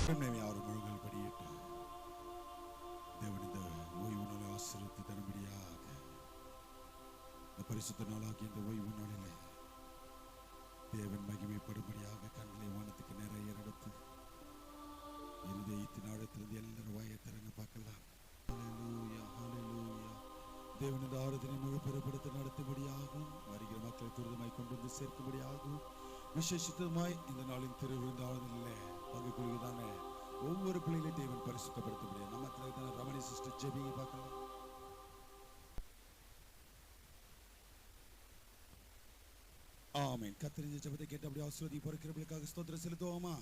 யாரும் முழுங்கள் படியிட்டு தேவன் இந்த ஓய்வு நாளை ஆசீர்வதித்து தரும்படியாக இந்த பரிசுத்த நாளாகிய இந்த ஓய்வு நாளிலே தேவன் மகிமைப்படும்படியாக கண்களை வானத்துக்கு நிறைய எடுத்து இருதயத்தின் ஆழத்திலிருந்து எல்லாரும் வாயை திறங்க பார்க்கலாம். தேவன் இந்த ஆராதனை முழு பெறப்படுத்த நடத்தும்படியாகவும் வருகிற மக்களை துரிதமாய் கொண்டு வந்து சேர்க்கும்படியாகவும் விசேஷித்தமாய் இந்த நாளின் திருவிருந்த ஆராதனையிலே பங்கு கொள்வதான ஒவ்வொரு பிள்ளைகளையும் தேவன் பரிசுத்தப்படுத்த முடியும். நம்ம ரமணி சிஸ்டர் ஜெபிங்க பார்க்கலாம். ஆமென். கர்த்தரின் ஜெபத்தை கேட்டு அப்படியே ஆசீர்வதி பொறுக்கிறவர்களுக்காக ஸ்தோத்திரம் செலுத்துவோமா?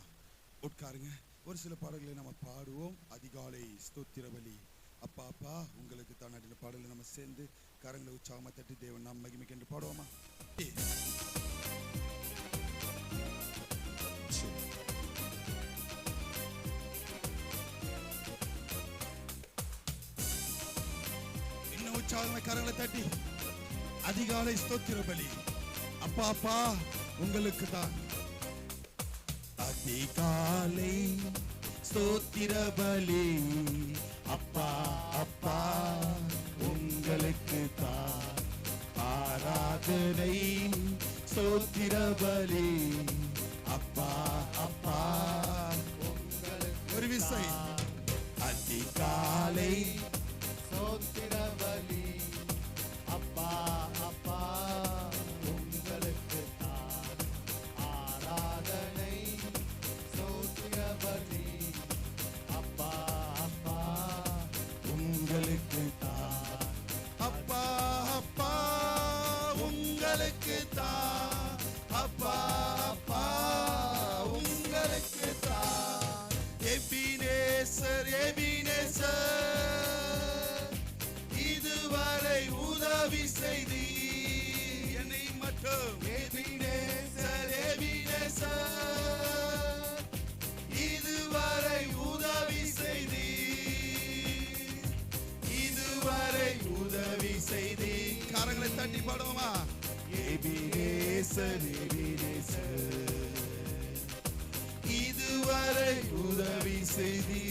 உட்காருங்க. ஒரு சில பாடல்களை நம்ம பாடுவோம். அதிகாலை ஸ்தோத்திர பலி. அப்பா அப்பா உங்களுக்கு தான் நடின பாடலை நம்ம சேர்ந்து கரங்களை உற்சாகமா தட்டி தேவன் நாம் மகிமைக்கு என்று பாடுவோமா? இன்னும் உற்சாகமா கரங்களை தட்டி அதிகாலை ஸ்தோத்திர பலி. அப்பா அப்பா உங்களுக்கு தான் அதிகாலை ஸ்தோத்திர பலி. அப்பா அப்பா உங்களுக்கு தான் ஆராதனை ஸ்தோத்திர பலி. அப்பா அப்பா உங்களுக்கு ஒரு விசை அதிகாலை ஸ்தோத்திர பலி. அப்பா அப்பா உங்களுக்கு தான் ஆராதனை ஸ்தோத்திர பலி. அப்பா அப்பா உங்களுக்கு தான். அப்பா அப்பா உங்களுக்கு தான். அப்பா அப்பா உங்களுக்கு தான். எபினேசர் எபினேசர் இதுவரை உதவி செய்தி என்னை மட்டும். எபினேசர் எபினேசர் இதுவரை உதவி செய்தி இதுவரை உதவி செய்தி. கரங்களை தட்டி பாடுவோமா? எபினேசர் எபினேசர் இதுவரை உதவி செய்தி.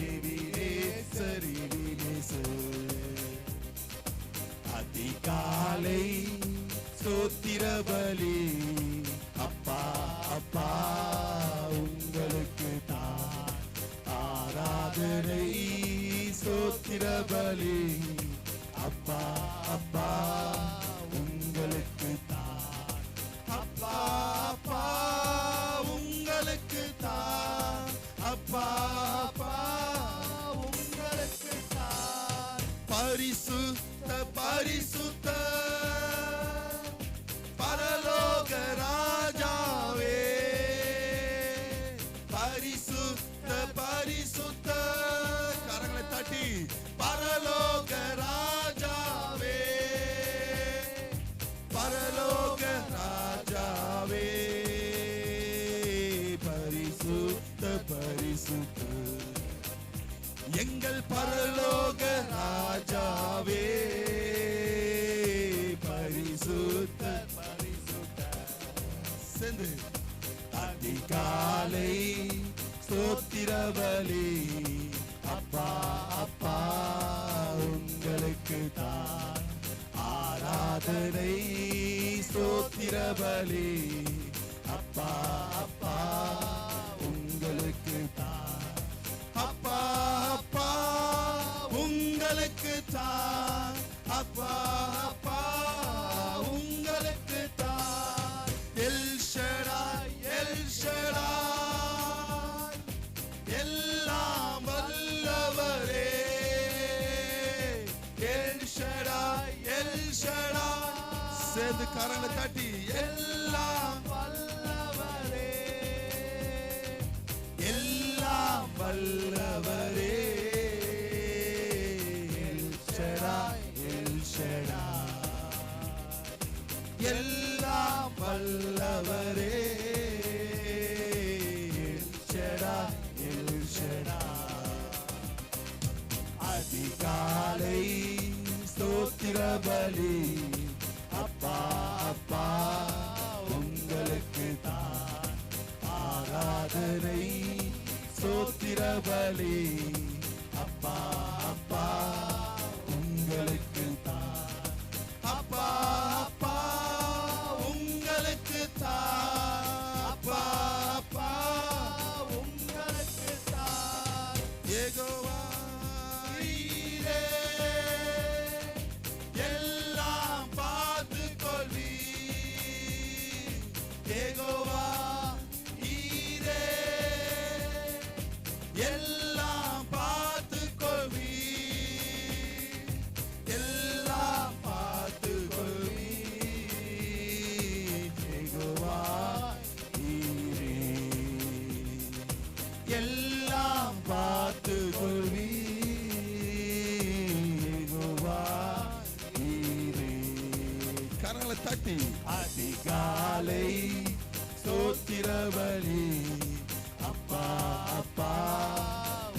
எபினேசர் எபினேசர் அதிகாலை ஸ்தோத்திர பலி. அப்பா அப்பா உங்களுக்கு தான் ஆராதனை ஸ்தோத்திர பலி. அப்பா அப்பா உங்களுக்கு தான். அப்பா அப்பா உங்களுக்கு தான். அப்பா அப்பா உங்களுக்கு தான். பரிசுத்த பரிசுத்த பரலோக ராஜாவே. பரிசுத்த பரிசுத்த கரங்களை தட்டி பரலோக ராஜாவே. பரலோக ராஜாவே. பரிசுத்த பரிசுத்த எங்கள் பரலோக ராஜாவே. பரிசுத்த பரிசுத்த சென்று அதிகாலை ஸ்தோத்திர பலி. அப்பா அப்பா உங்களுக்கு தான் ஆராதனை ஸ்தோத்திர பலி. அப்பா அப்பா உங்களுக்கு தான். அப்பா அப்பா உங்களுக்கு தான். அப்பா அப்பா உங்களுக்கு தான். எல் ஷடாய் எல் ஷடாய் எல்லாம் வல்லவரே. எல் ஷடாய் எல் ஷடாய் சேர்ந்து கரங்களை தட்டி எல்லாம் வல்லவரே. எல்லாம் வல்லவரே. எல் ஷடாய் எல் ஷடாய் எல்லாம் வல்லவரே. எல் ஷடாய் எல் ஷடாய் அதிகாலை ஸ்தோத்திர பலி. அப்பா அப்பா உங்களுக்கு தான் ஆராதனை பலி அப்பா அப்பா உங்களுக்கு தான் அப்பா அப்பா உங்களுக்கு தான் அப்பா அப்பா உங்களுக்கு தான் யெகோவா நீரே எல்லாம் பார்த்துக் கொள்வீர் யெகோவா நீரே எல்லாம் பார்த்துக் கொள்வீர் எல்லாம் பார்த்துக் கொள்வீர் யெகோவா நீரே எல்லாம் பார்த்துக் கொள்வீர் யெகோவா நீரே கரங்களை தட்டி அதிகாலை ஸ்தோத்திர பலி அப்பா அப்பா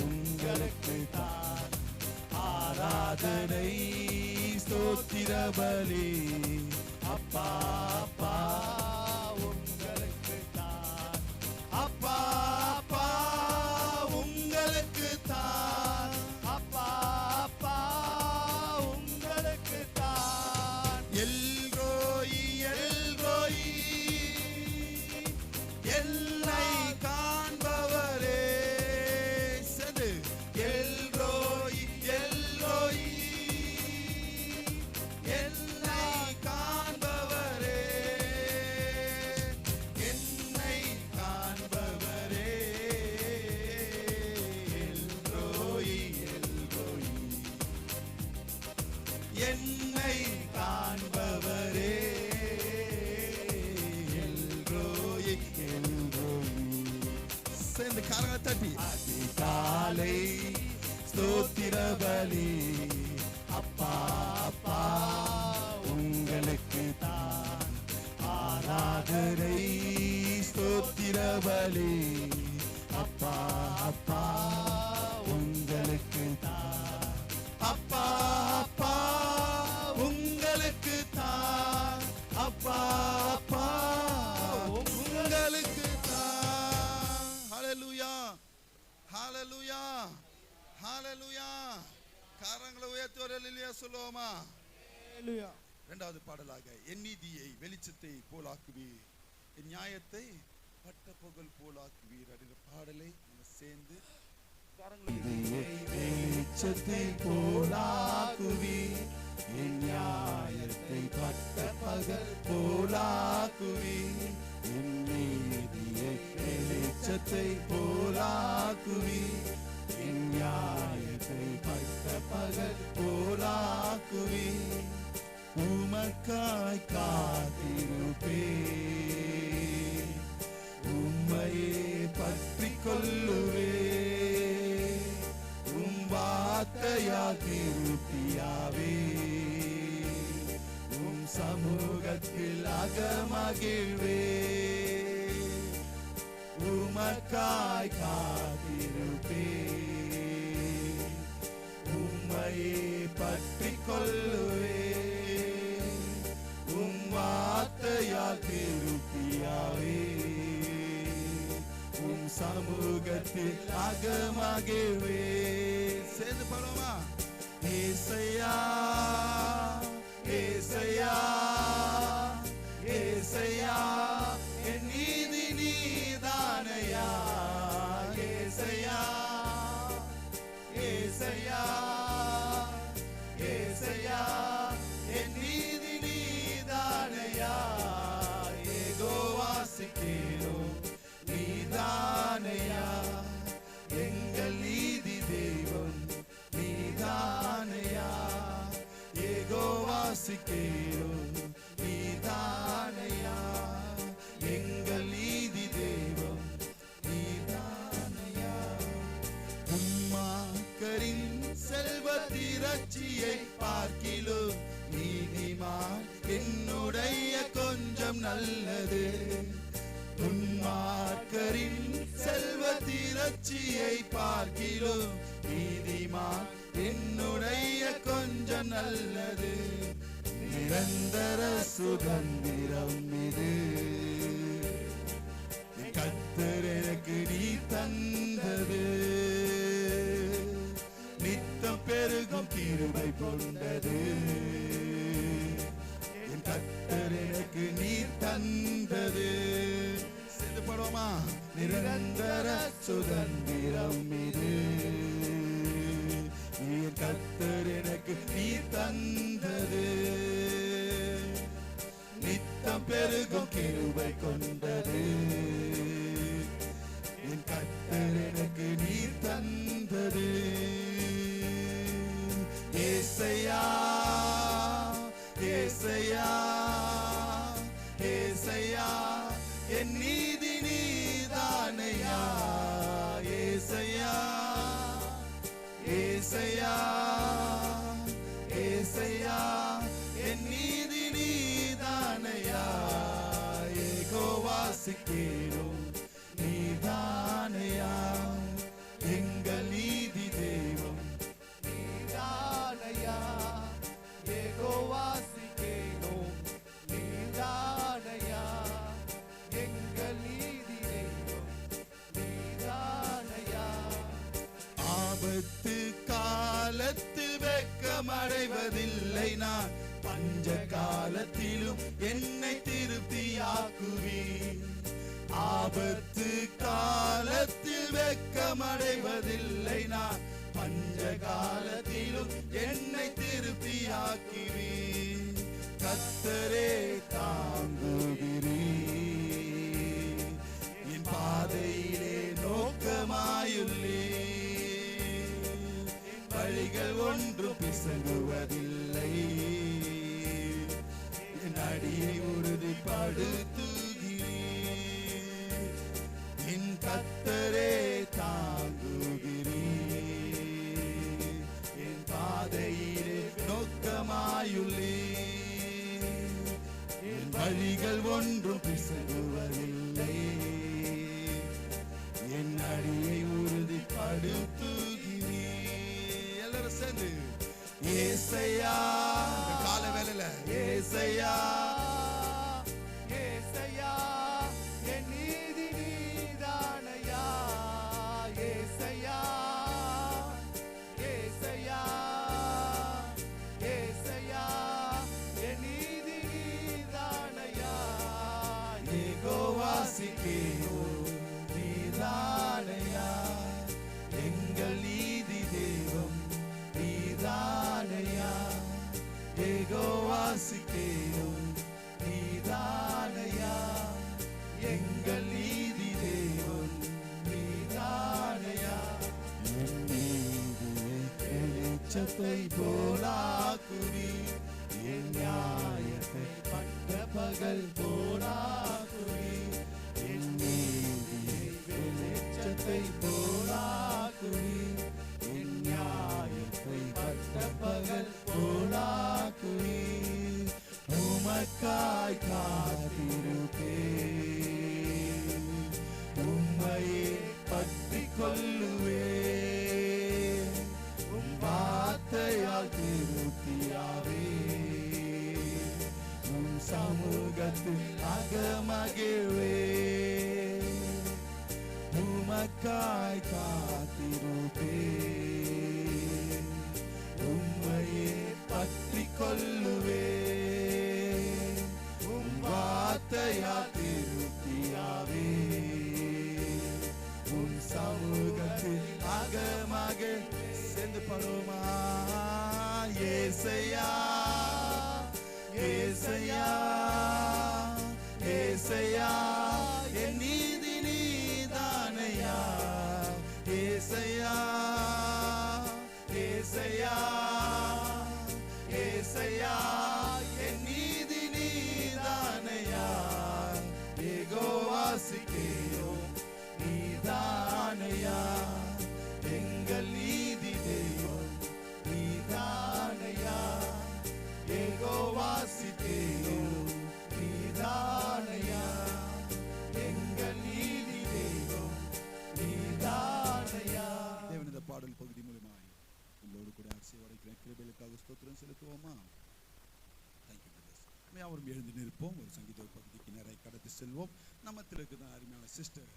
உங்களுக்கு தான் ஆராதனை ஸ்தோத்திர பலி அப்பா அப்பா உங்களுக்கு தான் அப்பா அப்பா உங்களுக்கு தான் அப்பா அப்பா உங்களுக்கு தான் எல்ரோயி எல்ரோயி என்னை காண்பவரே சது எல்ரோயி எல்ரோயி என்னை காண்பவரே என்னை காண்பவரே எல்ரோயி எல்ரோயி என்னை காண்பவரே எல்ரோயி எல்ரோயி சேர்ந்து கரங்களை தட்டி அதிகாலை ஸ்தோத்திர பலி அப்பா அப்பா உங்களுக்கு தான் ஆராதனை ஸ்தோத்திர பலி அப்பா அப்பா உங்களுக்கு தான் அப்பா அப்பா உங்களுக்கு தான் அப்பா அப்பா உங்களுக்கு தான் ஹalleluya ஹalleluya ஹalleluya கரங்களை உயர்த்தி ஒரு ஹalleluya சொல்லுவோமா ஹalleluya இரண்டாவது பாடலாக என் நீதியை வெளிச்சத்தை போலாக்குவீர் என் நியாயத்தை பட்டப்பகல் போலாக்குவீர் அப்படின்ற பாடலை நம்ம சேர்ந்து வெளிச்சத்தை போலாக்குவீர் என் நியாயத்தை பட்டப்பகல் போலாக்குவீர் என் நீதியை வெளிச்சத்தை போலாக்குவீர் என் நியாயத்தை பட்டப்பகல் போலாக்குவீர் உமக்காய் காத்திருப்பேன் உம்மையே பற்றிக் கொள்ளுவேன் உம் வார்த்தையால் திருப்தியாவே உம் சமூகத்தில் அகமகிழ்வேன் உமக்காய் காத்திருப்பேன் உம்மையே பற்றிக் கொள்ளுவேன் உம் வார்த்தையால் திருப்தியாவே உம் சமூகத்தில் அகமகிழ்வே சேர்ந்து பாடுவோமா ஏசையா ஏசையா ஏசையா என் நீதி நீதானையா ஏசையா ஏசையா ஏசையா என் நீதி நீதானையா ஏகோவாசிக்கிறோம் நீதானையா எங்கள் நீதி தெய்வம் நீதானையா ஏகோவாசிக்கிறோம் நீதானையா எங்கள் நீதி தெய்வம் நீதானையா உம்மாக்கரின் செல்வத்திரட்சியை பார்க்கிலும் நீதிமான் என்னுடைய கொஞ்சம் நல்லது துன்மார்க்கரின் செல்வத்திரட்சியை பார்க்கிலும் நீதிமான் என்னுடைய கொஞ்சம் நல்லது நிரந்தர சுதந்திரம் இது கர்த்தர் எனக்கு நீ தந்தது கொண்டது. என் கர்த்தர் எனக்கு நீர் தந்தது. சேர்ந்து பாடுவோமா? நிரந்தர சுதந்திரம் இது. என் கர்த்தர் எனக்கு நீர் தந்தது. நித்தம் பெருகும் கிருபை கொண்டது. என் கர்த்தர் எனக்கு நீர் தந்தது. ஏசையா ஏசையா ஏசையா என் நீதி நீதானையா. ஏசையா ஏசையா ஏசையா என் நீதி நீதானையா. யெகோவாசிக்கேனும் நீதானையா. எங்கள் நீதி தெய்வம் நீதானையா. யெகோவாசிக்கேனும் நீதானையா. எங்கள் நீதி தெய்வம் நீதானையா. ஆபத்து காலத்தில் வெட்கமடைவதில்லை நான். பஞ்ச காலத்திலும் என்னை திருப்தியாக்குவீர். ஆபத்து காலத்தில் வெட்கமடைவதில்லை நான். பஞ்ச காலத்திலும் என்னை திருப்தியாக்குவீர். கர்த்தரே தாங்குகிறீர். என் பாதையிலே நோக்கமாயுள்ளீர். வழிகள் ஒன்றும் பிசங்குவதில்லை. என் அடியை உறுதிப்படுத்துகிறீர். என் கர்த்தரே தாங்குகிறீர். என் பாதையிலே நோக்கமாயுள்ளீர். என் வழிகள் ஒன்றும் பிசங்குவதில்லை. என் அடியை உறுதிப்படுத்துகிறீர். எல்லாரும் சேர்ந்து ஏசையா. கால வேலையில ஏசையா ஏசையா என் நீதி நீதானையா. ஏசையா ஏசையா ஏசையா என் நீதி நீதானையா. யெகோவாசிக்கேனும் நீதானையா. எங்கள் நீதி தெய்வம் நீதானையா. யெகோவாசிக்கேனும் நீதானையா. எங்கள் நீதி தெய்வம் நீதானையா. என் நீதியை வெளிச்சத்தை போலாக்குவீர். என் நியாயத்தை பட்ட பகல் போலாக்குவீர். என் நீதியை வெளிச்சத்தை போலாக்குவீர். என் நியாயத்தை பட்ட பகல் போலாக்குவீர். உமக்காய் காத்திருப்பேன். உம்மையே பற்றிக் கொள்ளுவேன். உம் வார்த்தையால் திருப்தியாவே. உம் சமூகத்தில் அகமகிழ்வே. உமக்காய் காத்திருப்பேன். உம்மையே பற்றிக் கொள்ளுவேன். உம் வார்த்தையால் திருப்தியாவே. உம் சமூகத்தில் அகமகிழ். சேர்ந்து பாடுவோமா? ஏசையா ஏசையா ஏசையா என் நீதி நீதானையா. ஏசையா ஏசையா ஏசையா என் நீதி நீதானையா. யெகோவாசிக்கேனும் நீதானையா. எங்கள் நீதி தெய்வம் நீதானையா. யெகோவாசிக்கேனும் நீதானையா. எங்கள் நீதி தெய்வம் நீதானையா. தேவன் இந்த பாடல் பகுதி மூலமாய் உங்களோடு கூட ஆசீர்வதிக்கிற கிருபைகளுக்காக ஸ்தோத்திரம் செலுத்துவோமா? Thank you brothers. யாவரும் எழுந்து நிற்போம். ஒரு சங்கீத பகுதிக்கு நிறைய கடந்து செல்வோம். நம்மத்தில் இருக்கிற அருமையான சிஸ்டர்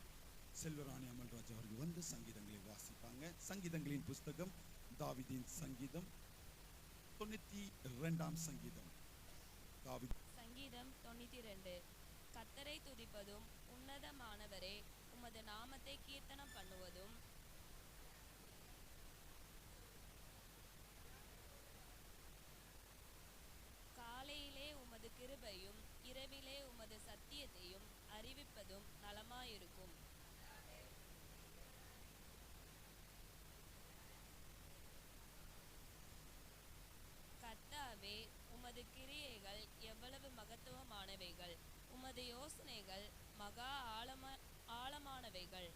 செல்வராணி அமல்ராஜ் அவர்கள் வந்து சங்கீதங்களை வாசிப்பாங்க. சங்கீதங்களின் புஸ்தகம் தாவீதின் சங்கீதம் 92 சங்கீதம். தாவீது. சங்கீதம் 92. கர்த்தரை துதிப்பதும் உன்னதமானவரே உமது நாமத்தை கீர்த்தனம் பண்ணுவதும் காலையிலே உமது கிருபையும் இரவிலே உமது சத்தியத்தையும் அறிவிப்பதும் நலமாயிருக்கும். கர்த்தாவே, உமது கிரியைகள் எவ்வளவு மகத்துவமானவைகள்! உமது யோசனைகள் மகா ஆழமானவைகள்.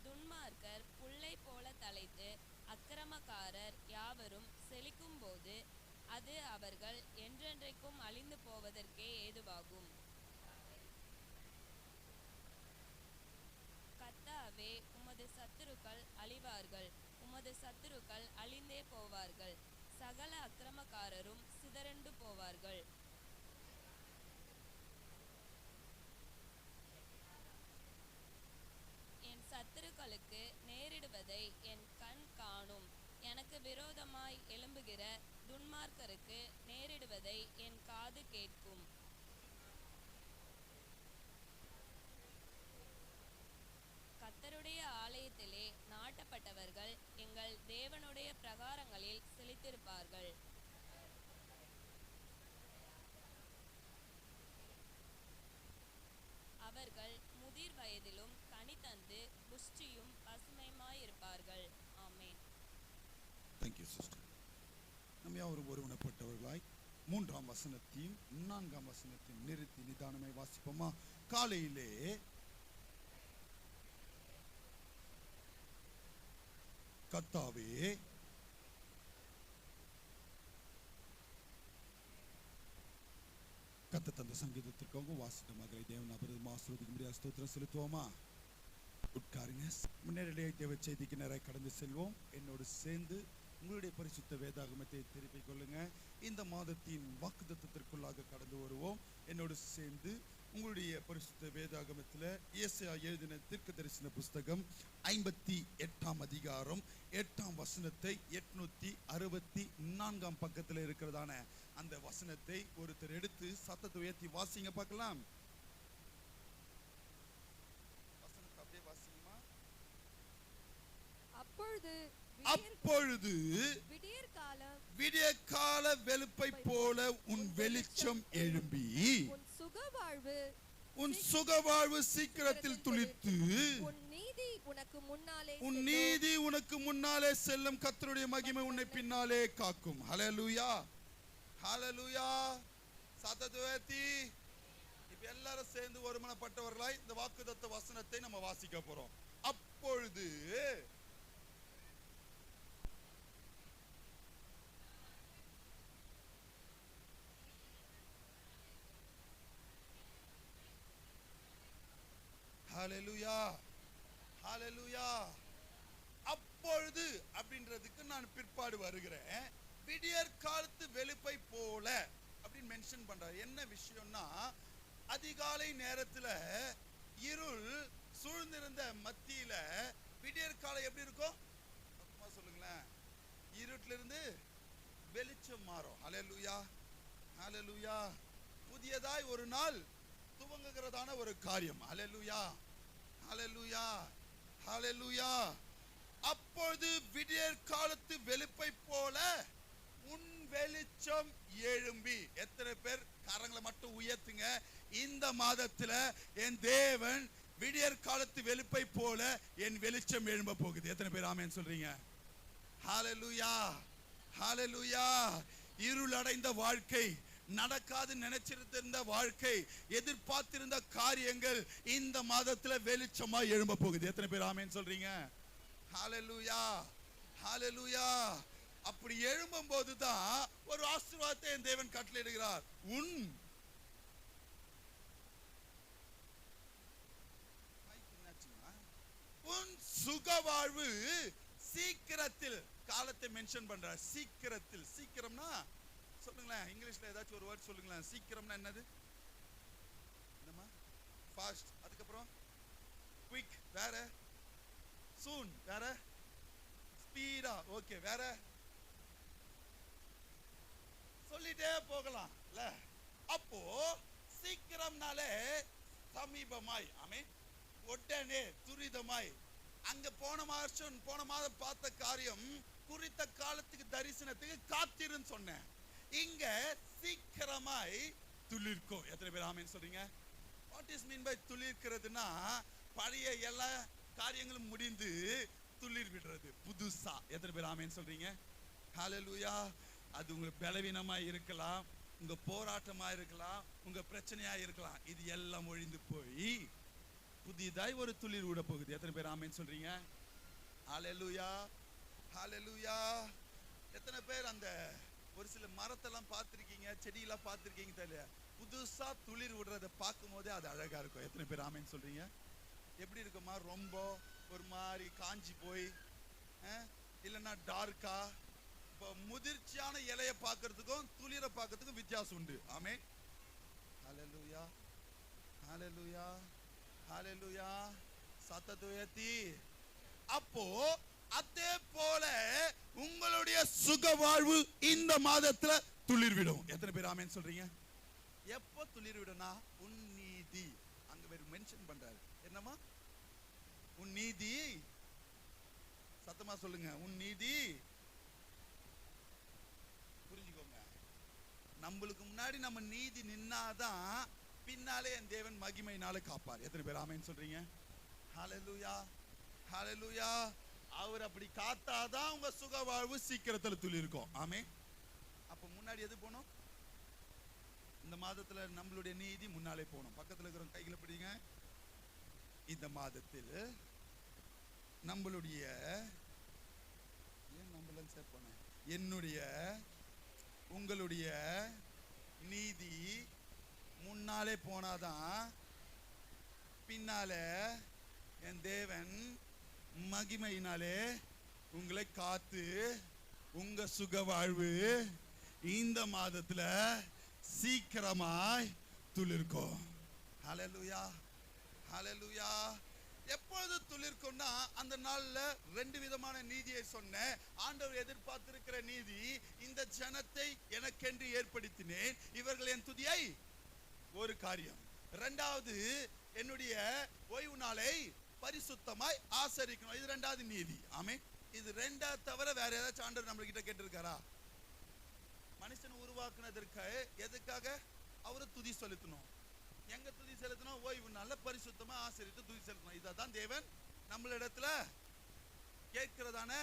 துன்மார்க்கர் புல்லை போல தழைத்து அக்கிரமக்காரர் யாவரும் செழிக்கும்போது அது அவர்கள் என்றென்றைக்கும் அழிந்து போவதற்கே ஏதுவாகும். கர்த்தாவே, உமது சத்துருக்கள் அழிவார்கள், உமது சத்துருக்கள் அழிந்தே போவார்கள், சகல அக்கிரமக்காரரும் சிதறண்டு போவார்கள். என் சத்துருக்களுக்கு நேரிடுவதை என் கண் காணும், எனக்கு விரோதமாய் எழும்புகிற துன்மார்க்கருக்கு நேரிடுவதை என் காது கேட்கும். கர்த்தருடைய ஆலயத்திலே நாட்டப்பட்டவர்கள் எங்கள் தேவனுடைய பிரகாரங்களில் செழித்திருப்பார்கள். அவர்கள் முதிர் வயதிலும் கனி தந்து புஷ்டியும் பசுமையுமாயிருப்பார்கள். ஆமென். Thank you sister. நம்ம யாவரும் ஒருவனப்பட்டவர்களாய் 3ஆம் வசனத்தையும் 4ஆம் வசனத்தையும் நிறுத்தி நிதானமாய் வாசிப்போமா? காலையிலே கர்த்தாவே கர்த்தர் தந்த சங்கீதத்திற்காக வாசித்த மகளை தேவன் அபரிதமா ஆசீர்வதிக்க முடியாது. ஸ்தோத்திரம் செலுத்துவோமா? உட்காருங்க. முன்னேறிய தேவ செய்திக்கு நேராக கடந்து செல்வோம். என்னோடு சேர்ந்து உங்களுடைய பரிசுத்த வேதாகமத்தை திருப்பிக் கொள்ளுங்க. இந்த மாதத்தின் வாக்குத்தத்தத்திற்குள்ளாக கடந்து வருவோம். என்னோடு சேர்ந்து உங்களுடைய பரிசுத்த வேதாகமத்தில் ஏசாயா எழுதின தீர்க்கதரிசன புஸ்தகம் 58ஆம் அதிகாரம் 8ஆம் வசனத்தை 864ஆம் பக்கத்தில் இருக்கிறதான அந்த வசனத்தை ஒருத்தர் எடுத்து சத்தத்தை உயர்த்தி வாசிங்க பார்க்கலாம். வசனத்தை அப்படியே வாசிங்கம்மா. அப்பொழுது விடிய கால வெளுப்பை போல உன் வெளிச்சம் எழும்பி உன் சுகவாழ்வு சீக்கிரத்தில் துளித்து உன் நீதி உனக்கு முன்னாலே செல்லும். கர்த்தருடைய மகிமை உன்னை பின்னாலே காக்கும். ஹல்லேலூயா, ஹல்லேலூயா. சத்தத்தை உயர்த்தி இப்ப எல்லாரும் சேர்ந்து ஒருமனப்பட்டவர்களாய் இந்த வாக்குத்தத்த வசனத்தை நம்ம வாசிக்க போறோம். அப்பொழுது ஹல்லேலூயா, ஹல்லேலூயா. அப்பொழுது அப்படின்றதுக்கு நான் பிற்பாடு வருகிறேன். விடியற் காலத்து வெளுப்பை போல அப்படின்னு மென்ஷன் பண்றாரு. என்ன விஷயம்னா, அதிகாலை நேரத்துல இருள் சூழ்ந்திருந்த மத்தியில விடியற் காலம் எப்படி இருக்கும் சொல்லுங்களேன்? இருட்டுல இருந்து வெளிச்சம் மாறும். ஹல்லேலூயா, ஹல்லேலூயா. புதியதாய் ஒரு நாள் துவங்குகிறதான ஒரு காரியம். ஹல்லேலூயா, ஹல்லேலூயா, ஹல்லேலூயா. அப்பொழுது விடியற் காலத்து வெளுப்பை போல உன் வெளிச்சம் எழும்பி. எத்தனை பேர் கரங்களை மட்டும் உயர்த்துங்க. இந்த மாதத்துல என் தேவன் விடியற் காலத்து வெளுப்பை போல என் வெளிச்சம் எழும்ப போகுது. எத்தனை பேர் ஆமென் சொல்றீங்க? ஹல்லேலூயா, ஹல்லேலூயா. இருள் அடைந்த வாழ்க்கை, நடக்காது நினைச்சிருந்த வாழ்க்கை, எதிர்பார்த்திருந்த காரியங்கள் இந்த மாதத்துல வெளிச்சமா எழும்ப போகுது. எத்தனை பேர் ஆமென் சொல்றீங்க? ஹல்லேலூயா, ஹல்லேலூயா. அப்படி எழும்பும் போதுதான் ஒரு ஆசீர்வாதத்தை என் தேவன் கட்டளையிடுகிறார். உன் சுகவாழ்வு சீக்கிரத்தில், காலத்தை மென்ஷன் பண்றார். சீக்கிரத்தில், சீக்கிரம்னா சொல்லுங்களேன், இங்கிலீஷ்ல ஏதாச்சும் ஒரு வேர்ட் சொல்லுங்களேன். சீக்கிரம்னா என்னது? என்னமா? ஃபாஸ்ட். அதுக்கப்புறம் குயிக் வேற, சூன் வேற, ஸ்பீடா. ஓகே, வேற சொல்லிட்டே போகலாம் இல்ல. அப்போ சீக்கிரம்னாலே சமீபமாய், ஆமென், உடனே, துரிதமாய். அங்க போன மாதம் பார்த்த காரியம் குறித்த காலத்துக்கு தரிசனத்துக்கு காத்திருன்னு சொன்னேன். இங்க சீக்கிரமாய் துளிர்க்கும். எத்தனை பேர் ஆமென் சொல்றீங்க? வாட் இஸ் மீன் பை துளிர்க்கிறதுனா, பழைய எல்லா காரியங்களும் முடிந்து துளிர் விடுறது புதுசா. எத்தனை பேர் ஆமென் சொல்றீங்க? ஹல்லேலூயா. அது உங்க பலவீனமா இருக்கலாம், உங்க போராட்டமா இருக்கலாம், உங்க பிரச்சனையா இருக்கலாம். இது எல்லாம் ஒழிந்து போய் புதிதாய் ஒரு துளிர் விட போகுது. எத்தனை பேர் ஆமென் சொல்றீங்க? ஹல்லேலூயா, ஹல்லேலூயா. எத்தனை பேர் அந்த ஒரு சில மரத்தெல்லாம் பார்த்திருக்கீங்க, செடியெல்லாம் பார்த்திருக்கீங்க தெரியல, புதுசா துளிர் விடுறத பார்க்கும் போதே அது அழகா இருக்கும். எத்தனை பேர் ஆமென் சொல்றீங்க? எப்படி இருக்குமா? ரொம்ப ஒரு மாதிரி காஞ்சி போய் இல்லைன்னா டார்க்கா. இப்போ முதிர்ச்சியான இலைய பார்க்கறதுக்கும் துளிரை பார்க்கறதுக்கும் வித்தியாசம் உண்டு. ஆமென். ஹல்லேலூயா, ஹல்லேலூயா, ஹல்லேலூயா. சத்தத்தை உயர்த்தி. அப்போ அதே போல உங்களுடைய சுக வாழ்வு இந்த மாதத்துல துளிர் விடும். எத்தனை பேர் ஆமென் சொல்றீங்க? எப்போ துளிர் விடும்னா, உன் நீதி. அங்க வேற மென்ஷன் பண்றாரு. என்னமா? உன் நீதி. சத்தமா சொல்லுங்க, உன் நீதி. புரிஞ்சுக்கோங்க, நம்மளுக்கு முன்னாடி நம்ம நீதி நின்னாதான் பின்னாலே என் தேவன் மகிமையினால காப்பார். எத்தனை பேர் ஆமென் சொல்றீங்க? ஹல்லேலூயா, ஹல்லேலூயா. அவர் அப்படி காத்தாதான் உங்க சுக வாழ்வு சீக்கிரத்துல துளிர்க்கும். ஆமென். அப்ப முன்னாடி எது போனோம்? இந்த மாதத்துல நம்மளுடைய நீதி முன்னாலே போனோம். பக்கத்துல இருக்கிற கைகளை பிடிங்க. இந்த மாதத்தில் நம்மளுடைய என்னுடைய உங்களுடைய நீதி முன்னாலே போனாதான் பின்னால என் தேவன் மகிமையினாலே உங்களை காத்து உங்க சுக வாழ்வு இந்த மாதத்துல சீக்கிரமாய் துளிர்க்கும். ஹல்லேலூயா, ஹல்லேலூயா. எப்பொழுது துளிர்க்கும்னா, அந்த நாள்ல ரெண்டு விதமான நீதியை சொன்னேன். ஆண்டவர் எதிர்பார்த்திருக்கிற நீதி, இந்த ஜனத்தை எனக்கென்று ஏற்படுத்தினேன், இவர்கள் என் துதியை ஒரு காரியம். இரண்டாவது, என்னுடைய ஓய்வு நாளை பரிசுத்தமாய் ஆசரிக்கணும். இது இரண்டாவது நீதி. ஆமென். இது ரெண்டா தவிர வேற ஏதாச்சும் ஆண்டவர் நம்ம கிட்ட கேட்டிருக்காரா? மனுஷன் உருவாக்குனதற்கு எதுக்காக? அவரை துதி செலுத்தணும். எங்க துதி செலுத்தணும்? ஓய்வு நாள்ல பரிசுத்தமா ஆசரித்து துதி செலுத்தணும். இதான் தேவன் நம்மளிடத்துல கேட்கிறதான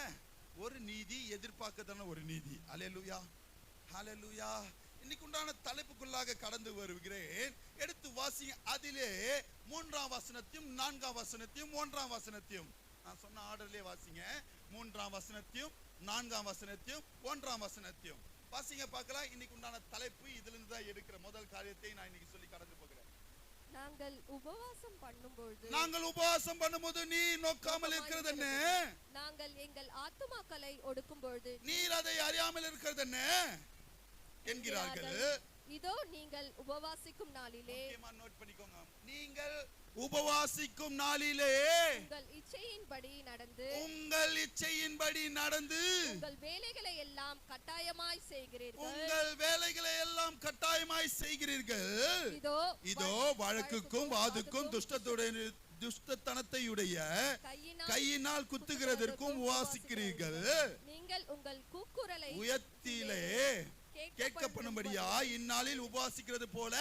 ஒரு நீதி, எதிர்பார்க்கதான ஒரு நீதி. ஹல்லேலூயா, ஹல்லேலூயா. இன்னைக்கு உண்டான தலைப்புக்குள்ளாக கடந்து வருகிறேன். எடுத்து வாசிங்க. அதிலே 3ஆம் வசனத்தையும் 4ஆம் வசனத்தையும் 1ஆம் வசனத்தையும் நான் சொன்ன ஆர்டர்லயே வாசிங்க. 3ஆம் வசனத்தையும் 4ஆம் வசனத்தையும் 1ஆம் வசனத்தையும் வாசிங்க, பார்க்கலாம். இன்னைக்கு உண்டான தலைப்பு இதுல இருந்து தான் எடுக்கிற முதல் காரியத்தை நான் இன்னைக்கு சொல்லி கடந்து போகிறேன். நாங்கள் உபவாசம் பண்ணும்போது நீ நோக்காமல் இருக்கிறது என்ன? நாங்கள் எங்கள் ஆத்துமாக்களை ஒடுக்கும் பொழுது நீர் அதை அறியாமல் இருக்கிறது என்ன என்கிறார்கள். இதோ நீங்கள் உபவாசிக்கும் நாளிலே, நோட் பண்ணிக்கோங்க, நீங்கள் உபவாசிக்கும் நாளிலே உங்கள் இச்சையின்படி நடந்து உங்கள் வேலைகளை எல்லாம் கட்டாயமாய் செய்கிறீர்கள். இதோ வழக்குக்கும் வாதுக்கும் துஷ்டத்தனத்தையுடைய கையினால் குத்துகிறதற்கும் உபவாசிக்கிறீர்கள். நீங்கள் உங்கள் கூக்குரலை உயர்த்திலே கேட்கப்படும்படியா இந்நாளில் உபவாசிக்கிறது போல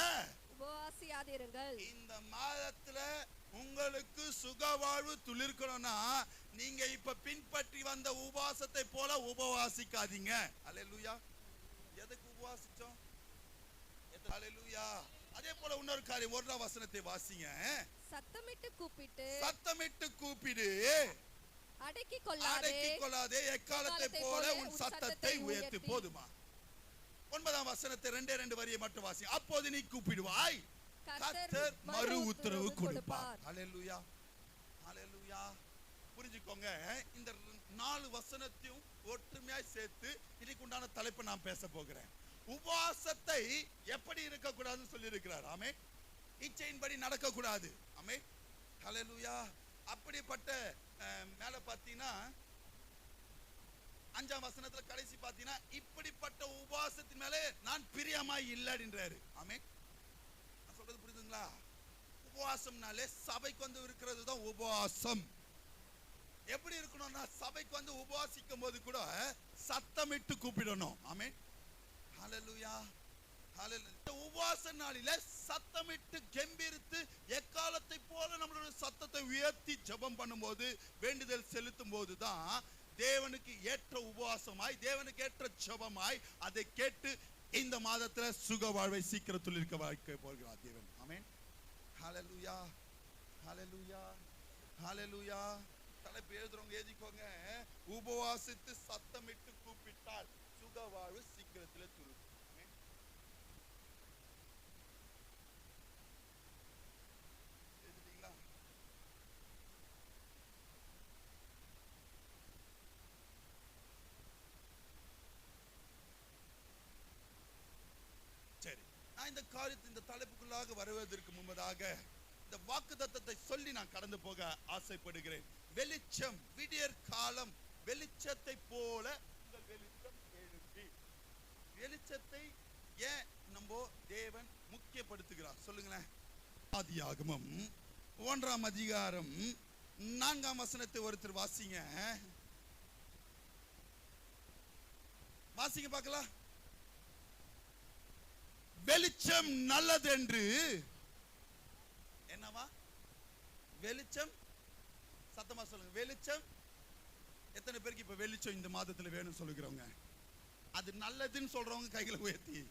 உபவாசியாதிருங்கள். இந்த மாதத்துல உங்களுக்கு சுக வாழ்வு துளிர்க்கணும்னா நீங்க இப்ப பின்பற்றி வந்த உபவாசத்தை போல உபவாசிக்காதீங்க. அல்லேலூயா. எதுக்கு உபவாசிச்சோம்? அல்லேலூயா. அதே போல இன்னொரு காரியம், 1ஆம் வசனத்தை வாசிங்க. சத்தமிட்டு கூப்பிடு, அடக்கிக் கொள்ளாதே, எக்காலத்தை போல உன் சத்தத்தை உயர்த்து. போதுமா? 9ஆம் வசனத்தை 2 வரியை மட்டும் வாசி. அப்போது நீ கூப்பிடுவாய், கர்த்தர் மறு உத்தரவு கொடுப்பார். ஹல்லேலூயா, ஹல்லேலூயா. புரிஞ்சுக்கோங்க, இந்த 4 வசனத்தையும் ஒற்றுமையாய் சேர்த்து இன்னைக்கு உண்டான தலைப்பை நான் பேச போகிறேன். உபவாசத்தை எப்படி இருக்க கூடாதுன்னு சொல்லி இருக்கிறார். ஆமென். இச்சையின்படி நடக்க கூடாது. ஆமென். ஹல்லேலூயா. அப்படிப்பட்ட மேல பார்த்தீங்கன்னா 5ஆம் வசனத்துல கடைசி பாத்தீங்கன்னா இப்படிப்பட்ட உபவாசத்தின் மேலே நான் பிரியமாய் இல்லைன்றாரு. ஆமென். நான் சொல்றது புரியுதுங்களா? உபவாசம்னாலே சபைக்கு வந்து இருக்கிறது தான் உபவாசம். எப்படி இருக்கணும்னா சபைக்கு வந்து உபவாசிக்கும் போது கூட சத்தமிட்டு கூப்பிடணும். ஆமென். ஹல்லேலூயா, ஹல்லேலூயா. உபவாச நாளில சத்தமிட்டு கெம்பீரித்து எக்காலத்தை போல நம்மளுடைய சத்தத்தை உயர்த்தி ஜெபம் பண்ணும்போது, வேண்டுதல் செலுத்தும் போது தான் தேவனுக்கு ஏற்ற உபவாசமாய், தேவனுக்கு ஏற்ற ஜெபமாய் அதை கேட்டு இந்த மாதத்துல சுக வாழ்வை சீக்கிரத்தில் இருக்க வாழ்க்கை போகிறார் தேவன். ஆமென். ஹல்லேலூயா, ஹல்லேலூயா, ஹல்லேலூயா. தலைப்பு எழுதுறவங்க எழுதிக்கோங்க. உபவாசித்து சத்தமிட்டு கூப்பிட்டால் சுக வாழ்வு சீக்கிரத்தில் துருக்கும். எழுதிட்டீங்களா? சரி, நான் இந்த காரியத்தை இந்த தலைப்புக்குள்ளாக வருவதற்கு முன்பதாக இந்த வாக்குத்தத்தத்தை சொல்லி நான் கடந்து போக ஆசைப்படுகிறேன். வெளிச்சம், விடியற் காலம் வெளிச்சத்தை போல உங்கள் வெளிச்சம் எழும்பி. வெளிச்சத்தை ஏன் நம்ம தேவன் முக்கியப்படுத்துகிறார் சொல்லுங்களேன். ஆதியாகமம் 1ஆம் அதிகாரம் 4ஆம் வசனத்தை ஒருத்தர் வாசிங்க. வாசிங்க பார்க்கலாம். வெளிச்சம் நல்லதென்று என்னவா? வெளிச்சம், சத்தமா சொல்லுங்க. வெளிச்சம். எத்தனை பேருக்கு இப்ப வெளிச்சம் இந்த மாதத்துல வேணும் சொல்லுகிறவங்க? அது நல்லதுன்னு சொல்றவங்க கைகளை உயர்த்தி.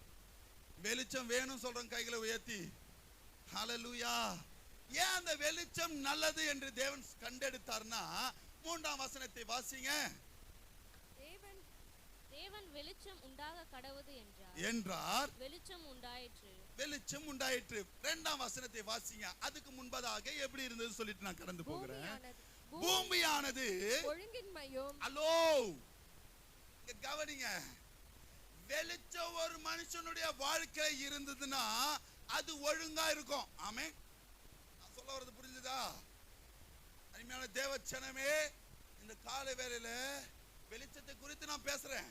வெளிச்சம் வேணும் சொல்றவங்க கைகளை உயர்த்தி. ஹல்லேலூயா. ஏன் அந்த வெளிச்சம் நல்லது என்று தேவன் கண்டெடுத்தார்னா 3ஆம் வசனத்தை வாசிங்க. தேவன் வெளிச்சம் உண்டாக கடவுது என்றார். வெளிச்சம் உண்டாயிற்று. வெளிச்சம் உண்டாயிற்று. 2ஆம் வசனத்தை வாசிங்க. அதுக்கு முன்பதாக எப்படி இருந்தது சொல்லிட்டு நான் கடந்து போகிறேன். பூமியானது ஒழுங்கின்மையும். ஹலோ, இங்க கவனிங்க. வெளிச்சம் ஒரு மனுஷனுடைய வாழ்க்கையில இருந்ததுன்னா அது ஒழுங்கா இருக்கும். ஆமென். நான் சொல்ல வரது புரிஞ்சுதா? அருமையான தேவச்சனமே, இந்த காலை வேளையில வெளிச்சத்தை குறித்து நான் பேசுறேன்.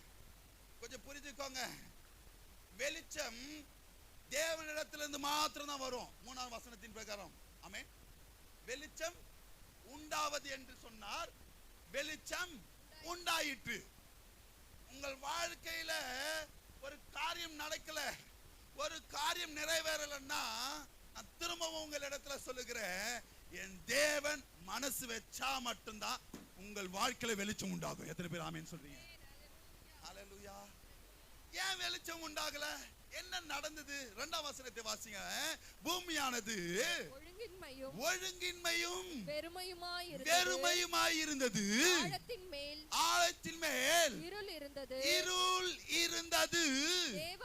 கொஞ்சம் புரிஞ்சுக்கோங்க. வெளிச்சம் தேவனிடத்திலிருந்து மாத்திரம் தான் வரும். 3ஆம் வசனத்தின் பிரகாரம். ஆமென். வெளிச்சம் உண்டாவது என்று சொன்னார். வெளிச்சம் உண்டாயிற்று. உங்கள் வாழ்க்கையில ஒரு காரியம் நடக்கல, ஒரு காரியம் நிறைவேறலன்னா நான் திரும்பவும் உங்கள் இடத்துல சொல்லுகிறேன், என் தேவன் மனசு வச்சா மட்டும்தான் உங்கள் வாழ்க்கையில வெளிச்சம் உண்டாகும். எத்தனை பேர் ஆமென் சொல்றீங்க? ஹல்லேலூயா. ஏன் வெளிச்சம் உண்டாகல? என்ன நடந்தது? 2ஆம் வசனத்தை வாசிங்க. பூமியானது ஒழுங்கின்மையும் வெறுமையுமாய் இருந்தது. ஆழத்தின் மேல் இருள் இருந்தது. தேவ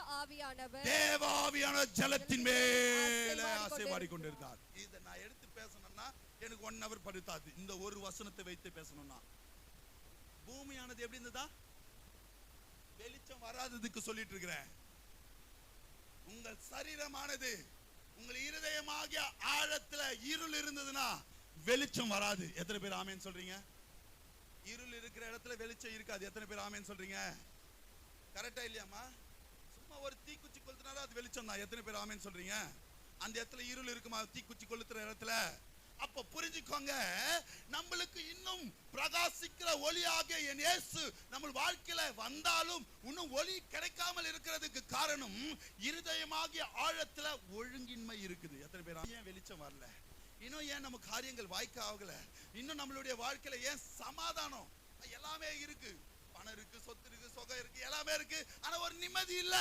ஆவியானவர் ஜலத்தின் மேல் அசைவாடி கொண்டிருந்தார். இதை நான் எடுத்து பேசணும்னா எனக்கு 1 hour படுத்தாது. இந்த ஒரு வசனத்தை வைத்து பேசணும்னா பூமியானது எப்படி இருந்ததா? வெளிச்சம் வராததுக்கு சொல்லிட்டு இருக்கிறேன். உங்கள் சரீரமானது, உங்கள் இருதயமாகிய ஆழத்துல இருள் இருந்ததுன்னா வெளிச்சம் வராது. எத்தனை பேர் ஆமென் சொல்றீங்க? இருள் இருக்கிற இடத்துல வெளிச்சம் இருக்காது. எத்தனை பேர் ஆமென் சொல்றீங்க? கரெக்டா இல்லையாமா? சும்மா ஒரு தீக்குச்சி கொளுத்தினாலும் அது வெளிச்சம் தான். எத்தனை பேர் ஆமென் சொல்றீங்க? அந்த இடத்துல இருள் இருக்குமா? தீக்குச்சி கொளுத்துற இடத்துல. அப்ப புரிஞ்சுக்கோங்க, நம்மளுக்கு இன்னும் பிரகாசிக்கிற ஒளியாக என் இயேசு நம்ம வாழ்க்கையில வந்தாலும் இன்னும் ஒளி கிடைக்காமல் இருக்கிறதுக்கு காரணம் இருதயமாகிய ஆழத்துல ஒழுங்கின்மை இருக்குது. எத்தனை பேர் ஏன் வெளிச்சம் வரல? இன்னும் ஏன் நம்ம காரியங்கள் வாய்க்க ஆகல? இன்னும் நம்மளுடைய வாழ்க்கையில ஏன் சமாதானம்? எல்லாமே இருக்கு, பணம் இருக்கு, சொத்து இருக்கு, சுகம் இருக்கு, எல்லாமே இருக்கு, ஆனா ஒரு நிம்மதி இல்ல.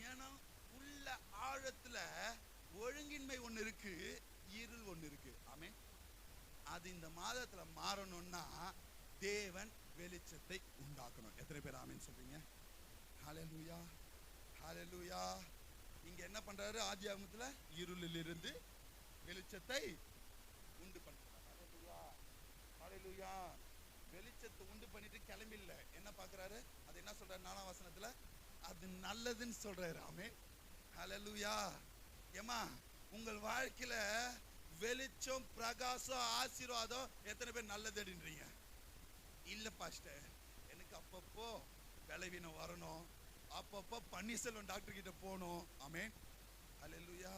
ஏன்னா உள்ள ஆழத்துல ஒழுங்கின்மை ஒண்ணு இருக்கு, இருள் ஒண்ணு இருக்கு. ஆமென். அது இந்த மாதத்துல மாறணும்னா தேவன் வெளிச்சத்தை உண்டாக்கணும். எத்தனை பேர் ஆமென் சொல்றீங்க? ஹல்லேலூயா, ஹல்லேலூயா. இங்க என்ன பண்றாரு? ஆதியாகமத்துல இருளில் இருந்து வெளிச்சத்தை உண்டு பண்றாரு. ஹல்லேலூயா, ஹல்லேலூயா. வெளிச்சத்தை உண்டு பண்ணிட்டு கிளம்பில்ல, என்ன பாக்குறாரு? அது என்ன சொல்றாரு? 4ஆம் வசனத்துல அது நல்லதுன்னு சொல்றாரு. ஆமென். ஹல்லேலூயா. ஏமா, உங்கள் வாழ்க்கையில வெளிச்சம், பிரகாசம், ஆசீர்வாதம் எத்தனை பேர் நல்லதுன்றீங்க? இல்ல பாஸ்டர், எனக்கு எனக்கு அப்பப்போ பலவீனம் வரணும், அப்பப்போ பன்னீர்செல்வம் டாக்டர் கிட்ட போகணும். ஆமென், அல்லேலூயா.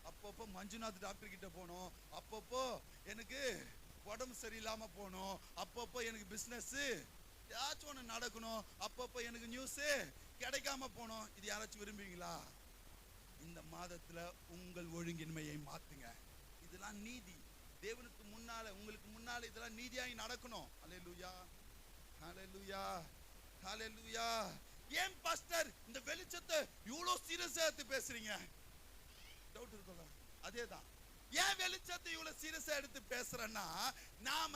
அப்பப்போ மஞ்சுநாத் டாக்டர் கிட்ட போகணும், அப்பப்போ எனக்கு உடம்பு சரியில்லாம போகணும், அப்பப்போ எனக்கு பிசினஸ் ஏதாச்சும் ஒன்று நடக்கணும், அப்பப்போ எனக்கு நியூஸ் கிடைக்காம போகணும். இது யாராச்சும் விரும்புவீங்களா? இந்த மாதத்துல உங்கள் ஒழுங்கின்மையை மாத்துங்க. இதெல்லாம் நீதி. தேவனுக்கு முன்னால, உங்களுக்கு முன்னால இதெல்லாம் நீதியாய் நடக்கணும். அல்லேலூயா, ஹalleluya, ஹalleluya. ஏன் பாஸ்டர் இந்த வெளிச்சத்தை இவ்வளவு சீரியஸா எடுத்து பேசுறீங்க? டவுட் இருக்குல்ல? அதேதான். ஏன் வெளிச்சத்தை இவ்வளவு சீரியஸா எடுத்து பேசுறேன்னா, நாம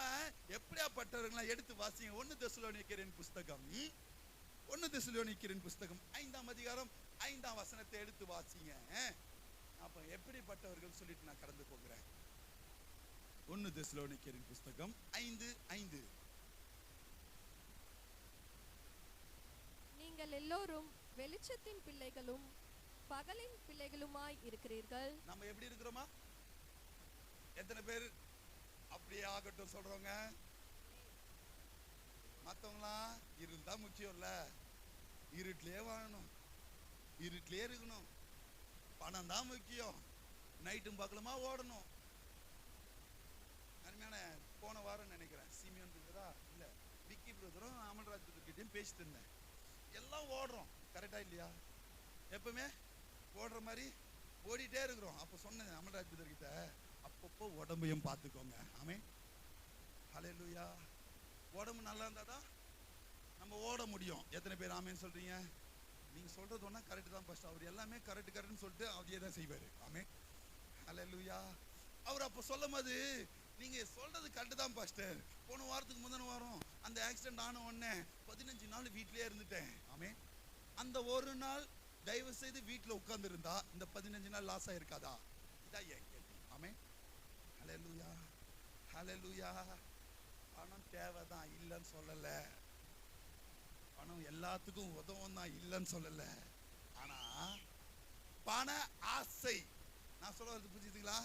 எப்படியாப்பட்டவர்களா எடுத்து வாசிங்க. 1 தெசலோனிக்கேயரின் புஸ்தகம் 5ஆம் அதிகாரம் 5ஆம் வசனத்தை எடுத்து வாசிங்க. அப்ப எப்படிப்பட்டவர்கள் சொல்லிட்டு நான் கடந்து போகிறேன். 1 தெசலோனிக்கேயரின் புஸ்தகம் 5:5. நீங்கள் எல்லோரும் வெளிச்சத்தின் பிள்ளைகளும் பகலின் பிள்ளைகளுமாய் இருக்கிறீர்கள். நம்ம எப்படி இருக்கிறோமா? எத்தனை பேர் அப்படியே ஆகட்டும் சொல்றவங்க? மத்தவங்களாம் இருள் தான் முக்கியம் இல்ல, இருட்டிலே வாழணும், இருட்டிலே இருக்கணும், பணம் தான் முக்கியம், நைட்டும் பகலுமா ஓடணும். அருமையான போன வாரம் நினைக்கிறேன் சீமியன் பிரதரா இல்ல விக்கி பிரதரும் அமல்ராஜ் பிரதர்கிட்டையும் பேசிட்டு இருந்தேன். எல்லாம் ஓடுறோம், கரெக்டா இல்லையா? எப்பவுமே ஓடுற மாதிரி ஓடிட்டே இருக்கிறோம். அப்ப சொன்னேன் அமல்ராஜ் பிரதர் கிட்ட, அப்பப்போ உடம்பையும் பார்த்துக்கோங்க. ஆமென், ஹல்லேலூயா. உடம்பு நல்லா இருந்தாதான் நம்ம ஓட முடியும். எத்தனை பேர் ஆமென் சொல்றீங்க? நீங்க சொல்றது ஒண்ணா கரெக்ட் தான் பாஸ்டர். அவர் எல்லாமே கரெக்ட் கரெக்ட்னு சொல்லிட்டு அவரே தான் செய்வாரு. ஆமென், ஹல்லேலூயா. அவர் அப்ப சொல்லும்போது, நீங்க சொல்றது கரெக்ட் தான் பாஸ்டர். போன வாரத்துக்கு முந்தின வாரம் அந்த ஆக்சிடென்ட் ஆன உடனே 15 நாள் வீட்டிலே இருந்துட்டேன். ஆமென். அந்த ஒரு நாள் தயவு செய்து வீட்டில் உட்கார்ந்து இருந்தா இந்த 15 நாள் லாஸ் ஆயிருக்காதா? இதான் என் கேள்வி. ஆமென், ஹல்லேலூயா, ஹல்லேலூயா. பணம் தேவைதான், இல்லைன்னு சொல்லல. பணம் எல்லாத்துக்கும் உதவும் தான், இல்லைன்னு சொல்லல. ஆனா பண ஆசை, நான் சொல்ல வரது புரிஞ்சுதுங்களா?